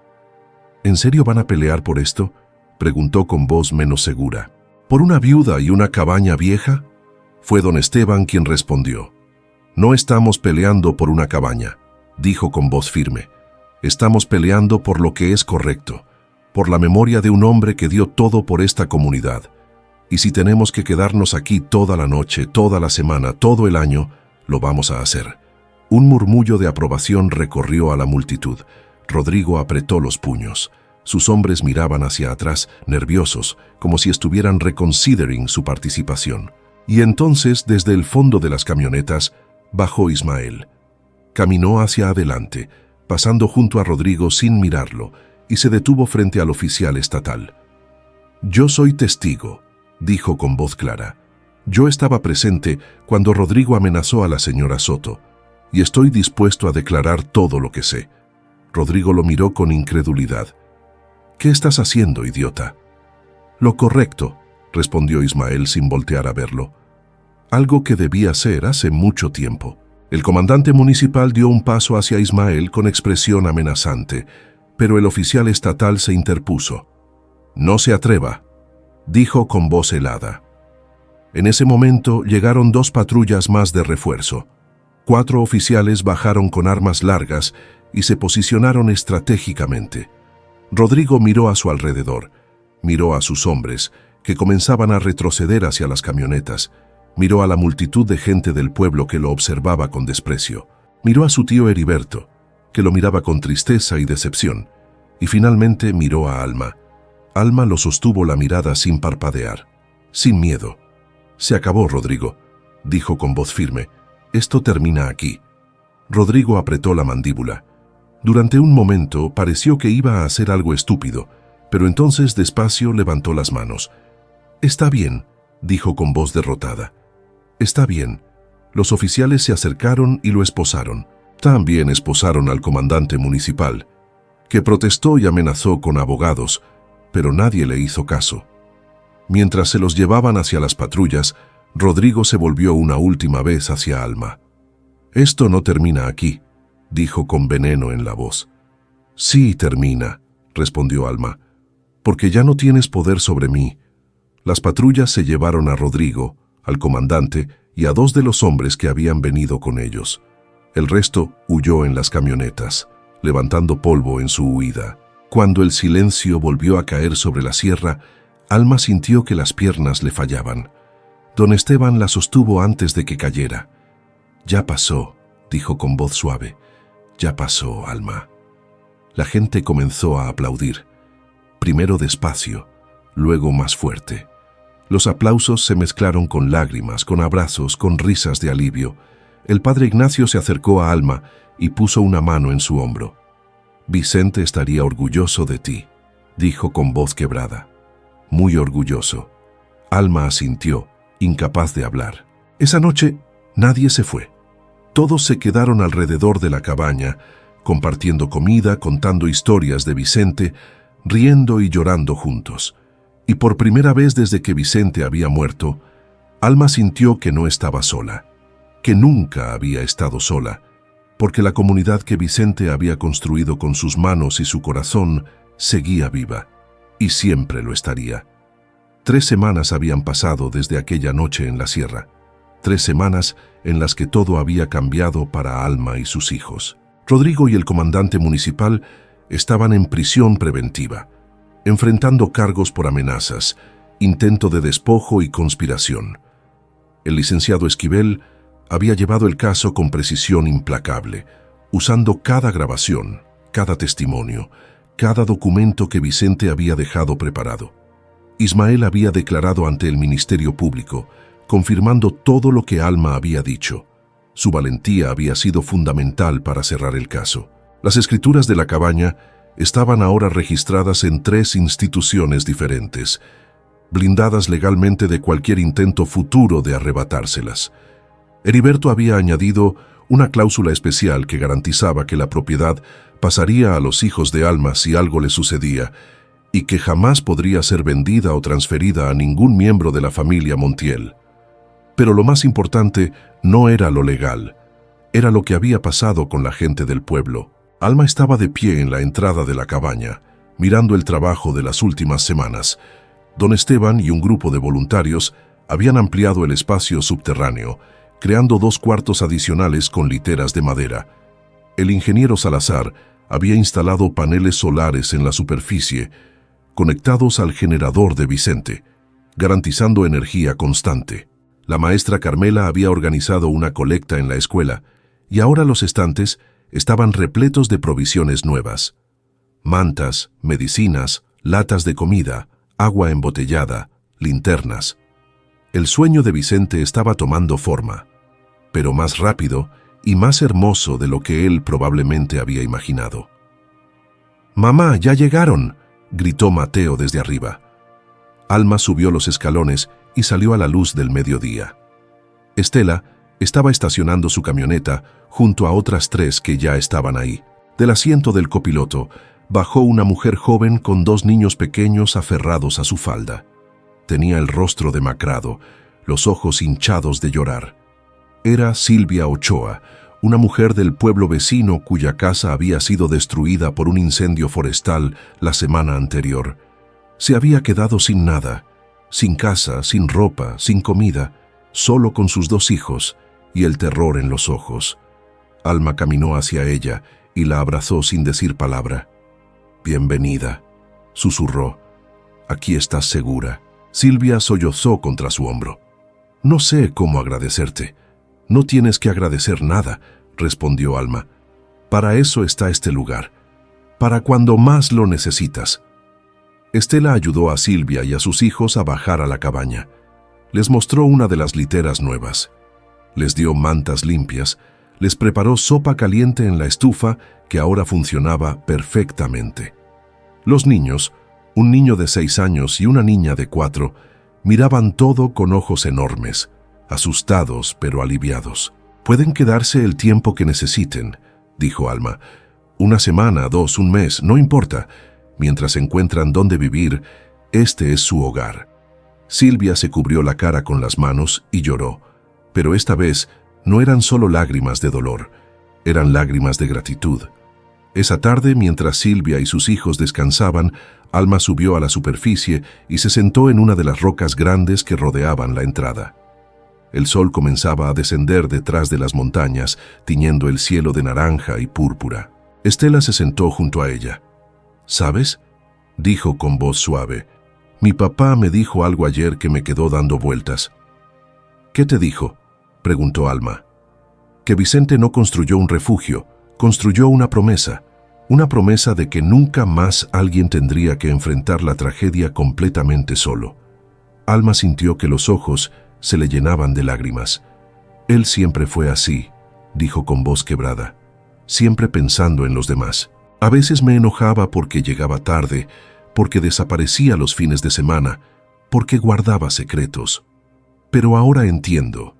«¿En serio van a pelear por esto?», preguntó con voz menos segura. «¿Por una viuda y una cabaña vieja?». Fue don Esteban quien respondió. «No estamos peleando por una cabaña», dijo con voz firme. «Estamos peleando por lo que es correcto, por la memoria de un hombre que dio todo por esta comunidad. Y si tenemos que quedarnos aquí toda la noche, toda la semana, todo el año, lo vamos a hacer». Un murmullo de aprobación recorrió a la multitud. Rodrigo apretó los puños. Sus hombres miraban hacia atrás, nerviosos, como si estuvieran reconsidering su participación. Y entonces, desde el fondo de las camionetas, bajó Ismael. Caminó hacia adelante, pasando junto a Rodrigo sin mirarlo, y se detuvo frente al oficial estatal. «Yo soy testigo», dijo con voz clara. «Yo estaba presente cuando Rodrigo amenazó a la señora Soto, y estoy dispuesto a declarar todo lo que sé». Rodrigo lo miró con incredulidad. «¿Qué estás haciendo, idiota?». «Lo correcto», respondió Ismael sin voltear a verlo. «Algo que debía hacer hace mucho tiempo». El comandante municipal dio un paso hacia Ismael con expresión amenazante, pero el oficial estatal se interpuso. «No se atreva», dijo con voz helada. En ese momento llegaron 2 patrullas más de refuerzo. 4 oficiales bajaron con armas largas y se posicionaron estratégicamente. Rodrigo miró a su alrededor, miró a sus hombres, que comenzaban a retroceder hacia las camionetas, miró a la multitud de gente del pueblo que lo observaba con desprecio, miró a su tío Heriberto, que lo miraba con tristeza y decepción, y finalmente miró a Alma. Alma lo sostuvo la mirada sin parpadear, sin miedo. «Se acabó, Rodrigo», dijo con voz firme. «Esto termina aquí». Rodrigo apretó la mandíbula. Durante un momento pareció que iba a hacer algo estúpido, pero entonces despacio levantó las manos. «Está bien», dijo con voz derrotada. «Está bien». Los oficiales se acercaron y lo esposaron. También esposaron al comandante municipal, que protestó y amenazó con abogados, pero nadie le hizo caso. Mientras se los llevaban hacia las patrullas, Rodrigo se volvió una última vez hacia Alma. «Esto no termina aquí», dijo con veneno en la voz. «Sí termina», respondió Alma, «porque ya no tienes poder sobre mí». Las patrullas se llevaron a Rodrigo, al comandante y a 2 de los hombres que habían venido con ellos. El resto huyó en las camionetas, levantando polvo en su huida. Cuando el silencio volvió a caer sobre la sierra, Alma sintió que las piernas le fallaban. Don Esteban la sostuvo antes de que cayera. «Ya pasó», dijo con voz suave. «Ya pasó, Alma». La gente comenzó a aplaudir. Primero despacio, luego más fuerte. Los aplausos se mezclaron con lágrimas, con abrazos, con risas de alivio. El padre Ignacio se acercó a Alma y puso una mano en su hombro. «Vicente estaría orgulloso de ti», dijo con voz quebrada. «Muy orgulloso». Alma asintió, incapaz de hablar. Esa noche nadie se fue. Todos se quedaron alrededor de la cabaña, compartiendo comida, contando historias de Vicente, riendo y llorando juntos. Y por primera vez desde que Vicente había muerto, Alma sintió que no estaba sola, que nunca había estado sola, porque la comunidad que Vicente había construido con sus manos y su corazón seguía viva, y siempre lo estaría. 3 semanas habían pasado desde aquella noche en la sierra, 3 semanas en las que todo había cambiado para Alma y sus hijos. Rodrigo y el comandante municipal estaban en prisión preventiva, enfrentando cargos por amenazas, intento de despojo y conspiración. El licenciado Esquivel había llevado el caso con precisión implacable, usando cada grabación, cada testimonio, cada documento que Vicente había dejado preparado. Ismael había declarado ante el Ministerio Público, confirmando todo lo que Alma había dicho. Su valentía había sido fundamental para cerrar el caso. Las escrituras de la cabaña estaban ahora registradas en 3 instituciones diferentes, blindadas legalmente de cualquier intento futuro de arrebatárselas. Heriberto había añadido una cláusula especial que garantizaba que la propiedad pasaría a los hijos de Alma si algo le sucedía, y que jamás podría ser vendida o transferida a ningún miembro de la familia Montiel. Pero lo más importante no era lo legal, era lo que había pasado con la gente del pueblo. Alma estaba de pie en la entrada de la cabaña, mirando el trabajo de las últimas semanas. Don Esteban y un grupo de voluntarios habían ampliado el espacio subterráneo, creando 2 cuartos adicionales con literas de madera. El ingeniero Salazar había instalado paneles solares en la superficie, conectados al generador de Vicente, garantizando energía constante. La maestra Carmela había organizado una colecta en la escuela, y ahora los estantes estaban repletos de provisiones nuevas. Mantas, medicinas, latas de comida, agua embotellada, linternas. El sueño de Vicente estaba tomando forma, pero más rápido y más hermoso de lo que él probablemente había imaginado. «¡Mamá, ya llegaron!», gritó Mateo desde arriba. Alma subió los escalones y salió a la luz del mediodía. Estela estaba estacionando su camioneta junto a otras 3 que ya estaban ahí. Del asiento del copiloto bajó una mujer joven con 2 niños pequeños aferrados a su falda. Tenía el rostro demacrado, los ojos hinchados de llorar. Era Silvia Ochoa, una mujer del pueblo vecino cuya casa había sido destruida por un incendio forestal la semana anterior. Se había quedado sin nada, sin casa, sin ropa, sin comida, solo con sus 2 hijos y el terror en los ojos. Alma caminó hacia ella y la abrazó sin decir palabra. «Bienvenida», susurró. «Aquí estás segura». Silvia sollozó contra su hombro. «No sé cómo agradecerte». «No tienes que agradecer nada», respondió Alma. «Para eso está este lugar, para cuando más lo necesitas». Estela ayudó a Silvia y a sus hijos a bajar a la cabaña. Les mostró una de las literas nuevas. Les dio mantas limpias, Les preparó sopa caliente en la estufa que ahora funcionaba perfectamente. Los niños, un niño de 6 años y una niña de 4, miraban todo con ojos enormes, asustados pero aliviados. «Pueden quedarse el tiempo que necesiten», dijo Alma. «1 semana, 2, 1 mes, no importa. Mientras encuentran dónde vivir, este es su hogar». Silvia se cubrió la cara con las manos y lloró, pero esta vez no eran solo lágrimas de dolor, eran lágrimas de gratitud. Esa tarde, mientras Silvia y sus hijos descansaban, Alma subió a la superficie y se sentó en una de las rocas grandes que rodeaban la entrada. El sol comenzaba a descender detrás de las montañas, tiñendo el cielo de naranja y púrpura. Estela se sentó junto a ella. «¿Sabes?», dijo con voz suave. «Mi papá me dijo algo ayer que me quedó dando vueltas». «¿Qué te dijo?», preguntó Alma. «Que Vicente no construyó un refugio, construyó una promesa de que nunca más alguien tendría que enfrentar la tragedia completamente solo». Alma sintió que los ojos se le llenaban de lágrimas. «Él siempre fue así», dijo con voz quebrada, «siempre pensando en los demás. A veces me enojaba porque llegaba tarde, porque desaparecía los fines de semana, porque guardaba secretos. Pero ahora entiendo.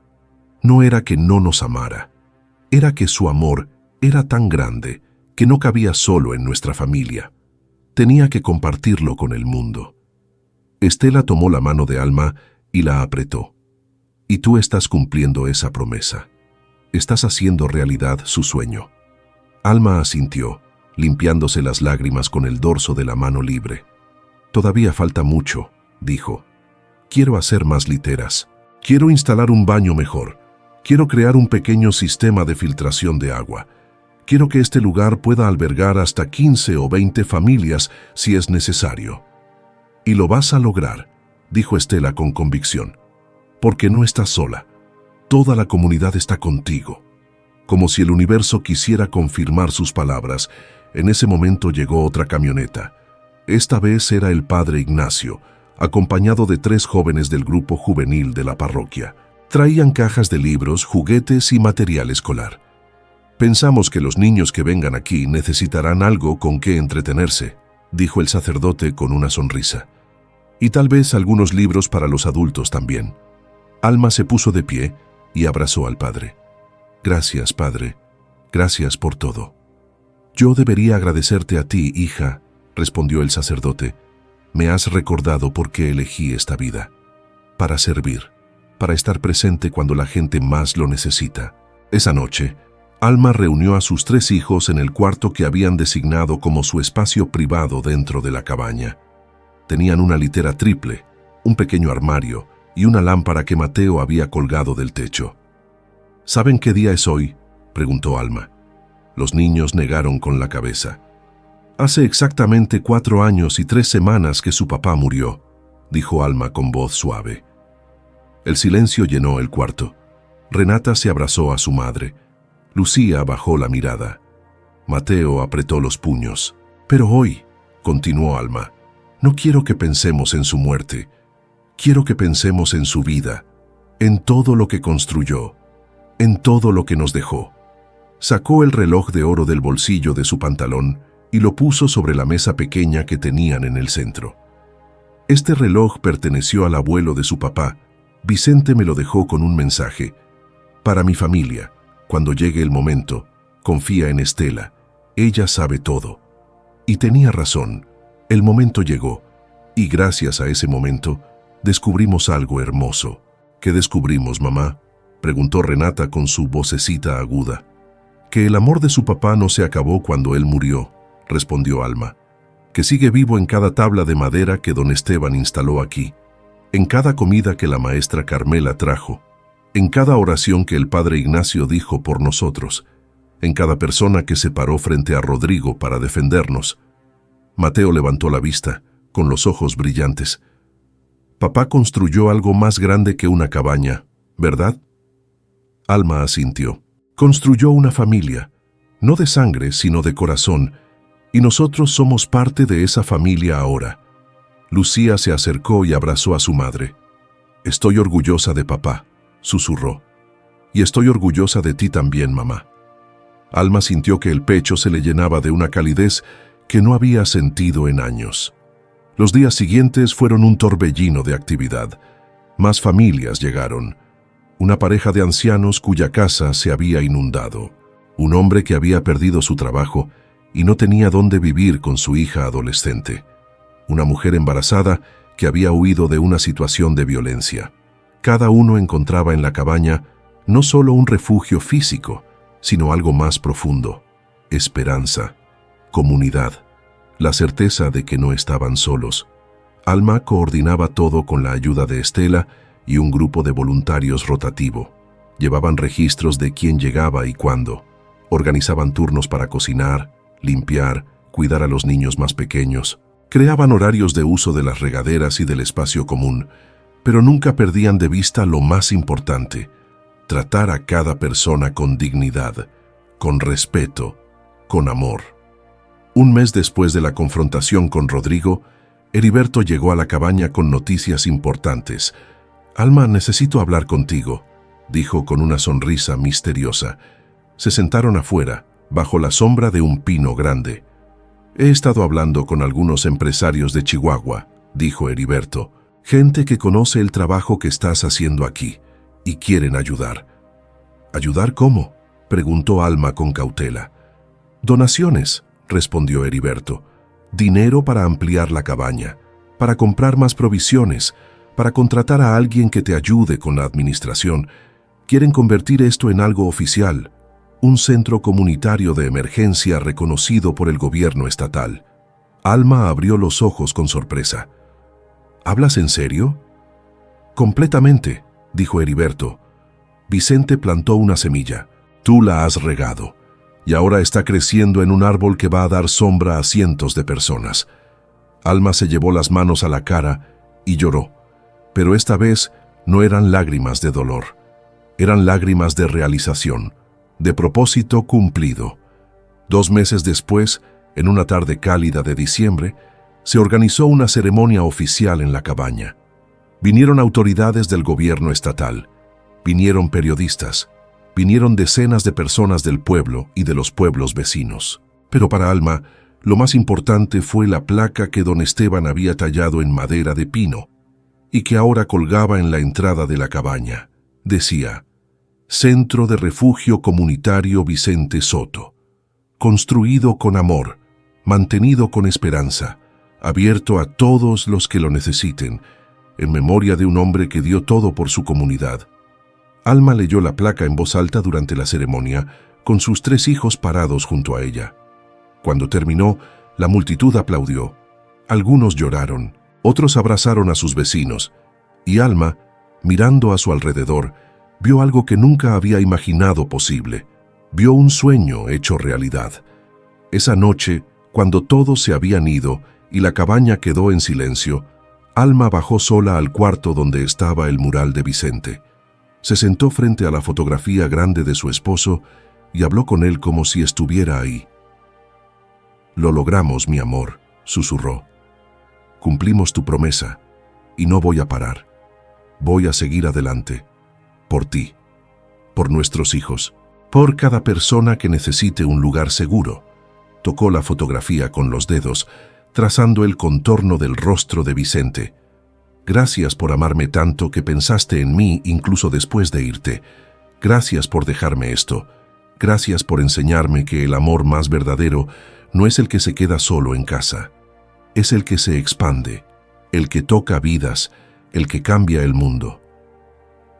No era que no nos amara, era que su amor era tan grande que no cabía solo en nuestra familia. Tenía que compartirlo con el mundo». Estela tomó la mano de Alma y la apretó. «Y tú estás cumpliendo esa promesa. Estás haciendo realidad su sueño». Alma asintió, limpiándose las lágrimas con el dorso de la mano libre. «Todavía falta mucho», dijo. «Quiero hacer más literas. Quiero instalar un baño mejor. Quiero crear un pequeño sistema de filtración de agua. Quiero que este lugar pueda albergar hasta 15 o 20 familias si es necesario». «Y lo vas a lograr», dijo Estela con convicción. «Porque no estás sola. Toda la comunidad está contigo». Como si el universo quisiera confirmar sus palabras, en ese momento llegó otra camioneta. Esta vez era el padre Ignacio, acompañado de 3 jóvenes del grupo juvenil de la parroquia. Traían cajas de libros, juguetes y material escolar. «Pensamos que los niños que vengan aquí necesitarán algo con que entretenerse», dijo el sacerdote con una sonrisa. «Y tal vez algunos libros para los adultos también». Alma se puso de pie y abrazó al padre. «Gracias, padre. Gracias por todo». «Yo debería agradecerte a ti, hija», respondió el sacerdote. «Me has recordado por qué elegí esta vida. Para servir, para estar presente cuando la gente más lo necesita». Esa noche, Alma reunió a sus 3 hijos en el cuarto que habían designado como su espacio privado dentro de la cabaña. Tenían una litera triple, un pequeño armario y una lámpara que Mateo había colgado del techo. «¿Saben qué día es hoy?», preguntó Alma. Los niños negaron con la cabeza. «Hace exactamente 4 años y 3 semanas que su papá murió», dijo Alma con voz suave. El silencio llenó el cuarto. Renata se abrazó a su madre. Lucía bajó la mirada. Mateo apretó los puños. «Pero hoy», continuó Alma, «no quiero que pensemos en su muerte. Quiero que pensemos en su vida, en todo lo que construyó, en todo lo que nos dejó». Sacó el reloj de oro del bolsillo de su pantalón y lo puso sobre la mesa pequeña que tenían en el centro. Este reloj perteneció al abuelo de su papá. Vicente me lo dejó con un mensaje. «Para mi familia, cuando llegue el momento, confía en Estela. Ella sabe todo». Y tenía razón. El momento llegó, y gracias a ese momento, descubrimos algo hermoso. «¿Qué descubrimos, mamá?», preguntó Renata con su vocecita aguda. «Que el amor de su papá no se acabó cuando él murió», respondió Alma. «Que sigue vivo en cada tabla de madera que don Esteban instaló aquí, en cada comida que la maestra Carmela trajo, en cada oración que el padre Ignacio dijo por nosotros, en cada persona que se paró frente a Rodrigo para defendernos». Mateo levantó la vista, con los ojos brillantes. «Papá construyó algo más grande que una cabaña, ¿verdad?». Alma asintió. «Construyó una familia, no de sangre, sino de corazón, y nosotros somos parte de esa familia ahora». Lucía se acercó y abrazó a su madre. «Estoy orgullosa de papá», susurró. Y estoy orgullosa de ti también, mamá. Alma sintió que el pecho se le llenaba de una calidez que no había sentido en años. Los días siguientes fueron un torbellino de actividad. Más familias llegaron. Una pareja de ancianos cuya casa se había inundado. Un hombre que había perdido su trabajo y no tenía dónde vivir con su hija adolescente. Una mujer embarazada que había huido de una situación de violencia. Cada uno encontraba en la cabaña no solo un refugio físico, sino algo más profundo: esperanza, comunidad, la certeza de que no estaban solos. Alma coordinaba todo con la ayuda de Estela y un grupo de voluntarios rotativo. Llevaban registros de quién llegaba y cuándo. Organizaban turnos para cocinar, limpiar, cuidar a los niños más pequeños. Creaban horarios de uso de las regaderas y del espacio común, pero nunca perdían de vista lo más importante: tratar a cada persona con dignidad, con respeto, con amor. Un mes después de la confrontación con Rodrigo, Heriberto llegó a la cabaña con noticias importantes. «Alma, necesito hablar contigo», dijo con una sonrisa misteriosa. Se sentaron afuera, bajo la sombra de un pino grande. «He estado hablando con algunos empresarios de Chihuahua», dijo Heriberto. «Gente que conoce el trabajo que estás haciendo aquí y quieren ayudar». «¿Ayudar cómo?», preguntó Alma con cautela. «Donaciones», respondió Heriberto. «Dinero para ampliar la cabaña, para comprar más provisiones, para contratar a alguien que te ayude con la administración. Quieren convertir esto en algo oficial, un centro comunitario de emergencia reconocido por el gobierno estatal». Alma abrió los ojos con sorpresa. «¿Hablas en serio?». «Completamente», dijo Heriberto. «Vicente plantó una semilla. Tú la has regado. Y ahora está creciendo en un árbol que va a dar sombra a cientos de personas». Alma se llevó las manos a la cara y lloró. Pero esta vez no eran lágrimas de dolor. Eran lágrimas de realización, de propósito cumplido. 2 meses después, en una tarde cálida de diciembre, se organizó una ceremonia oficial en la cabaña. Vinieron autoridades del gobierno estatal, vinieron periodistas, vinieron decenas de personas del pueblo y de los pueblos vecinos. Pero para Alma, lo más importante fue la placa que don Esteban había tallado en madera de pino y que ahora colgaba en la entrada de la cabaña. Decía: «Centro de Refugio Comunitario Vicente Soto. Construido con amor, mantenido con esperanza, abierto a todos los que lo necesiten, en memoria de un hombre que dio todo por su comunidad». Alma leyó la placa en voz alta durante la ceremonia, con sus 3 hijos parados junto a ella. Cuando terminó, la multitud aplaudió. Algunos lloraron, otros abrazaron a sus vecinos, y Alma, mirando a su alrededor, vio algo que nunca había imaginado posible. Vio un sueño hecho realidad. Esa noche, cuando todos se habían ido y la cabaña quedó en silencio, Alma bajó sola al cuarto donde estaba el mural de Vicente. Se sentó frente a la fotografía grande de su esposo y habló con él como si estuviera ahí. «Lo logramos, mi amor», susurró. «Cumplimos tu promesa y no voy a parar. Voy a seguir adelante. Por ti, por nuestros hijos, por cada persona que necesite un lugar seguro». Tocó la fotografía con los dedos, trazando el contorno del rostro de Vicente. «Gracias por amarme tanto que pensaste en mí incluso después de irte. Gracias por dejarme esto. Gracias por enseñarme que el amor más verdadero no es el que se queda solo en casa. Es el que se expande, el que toca vidas, el que cambia el mundo».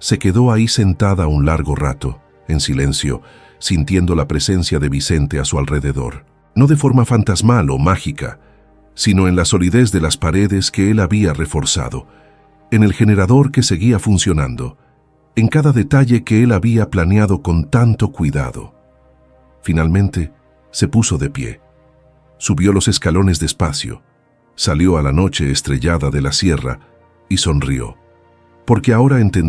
Se quedó ahí sentada un largo rato, en silencio, sintiendo la presencia de Vicente a su alrededor. No de forma fantasmal o mágica, sino en la solidez de las paredes que él había reforzado, en el generador que seguía funcionando, en cada detalle que él había planeado con tanto cuidado. Finalmente, se puso de pie. Subió los escalones despacio, salió a la noche estrellada de la sierra y sonrió, porque ahora entendió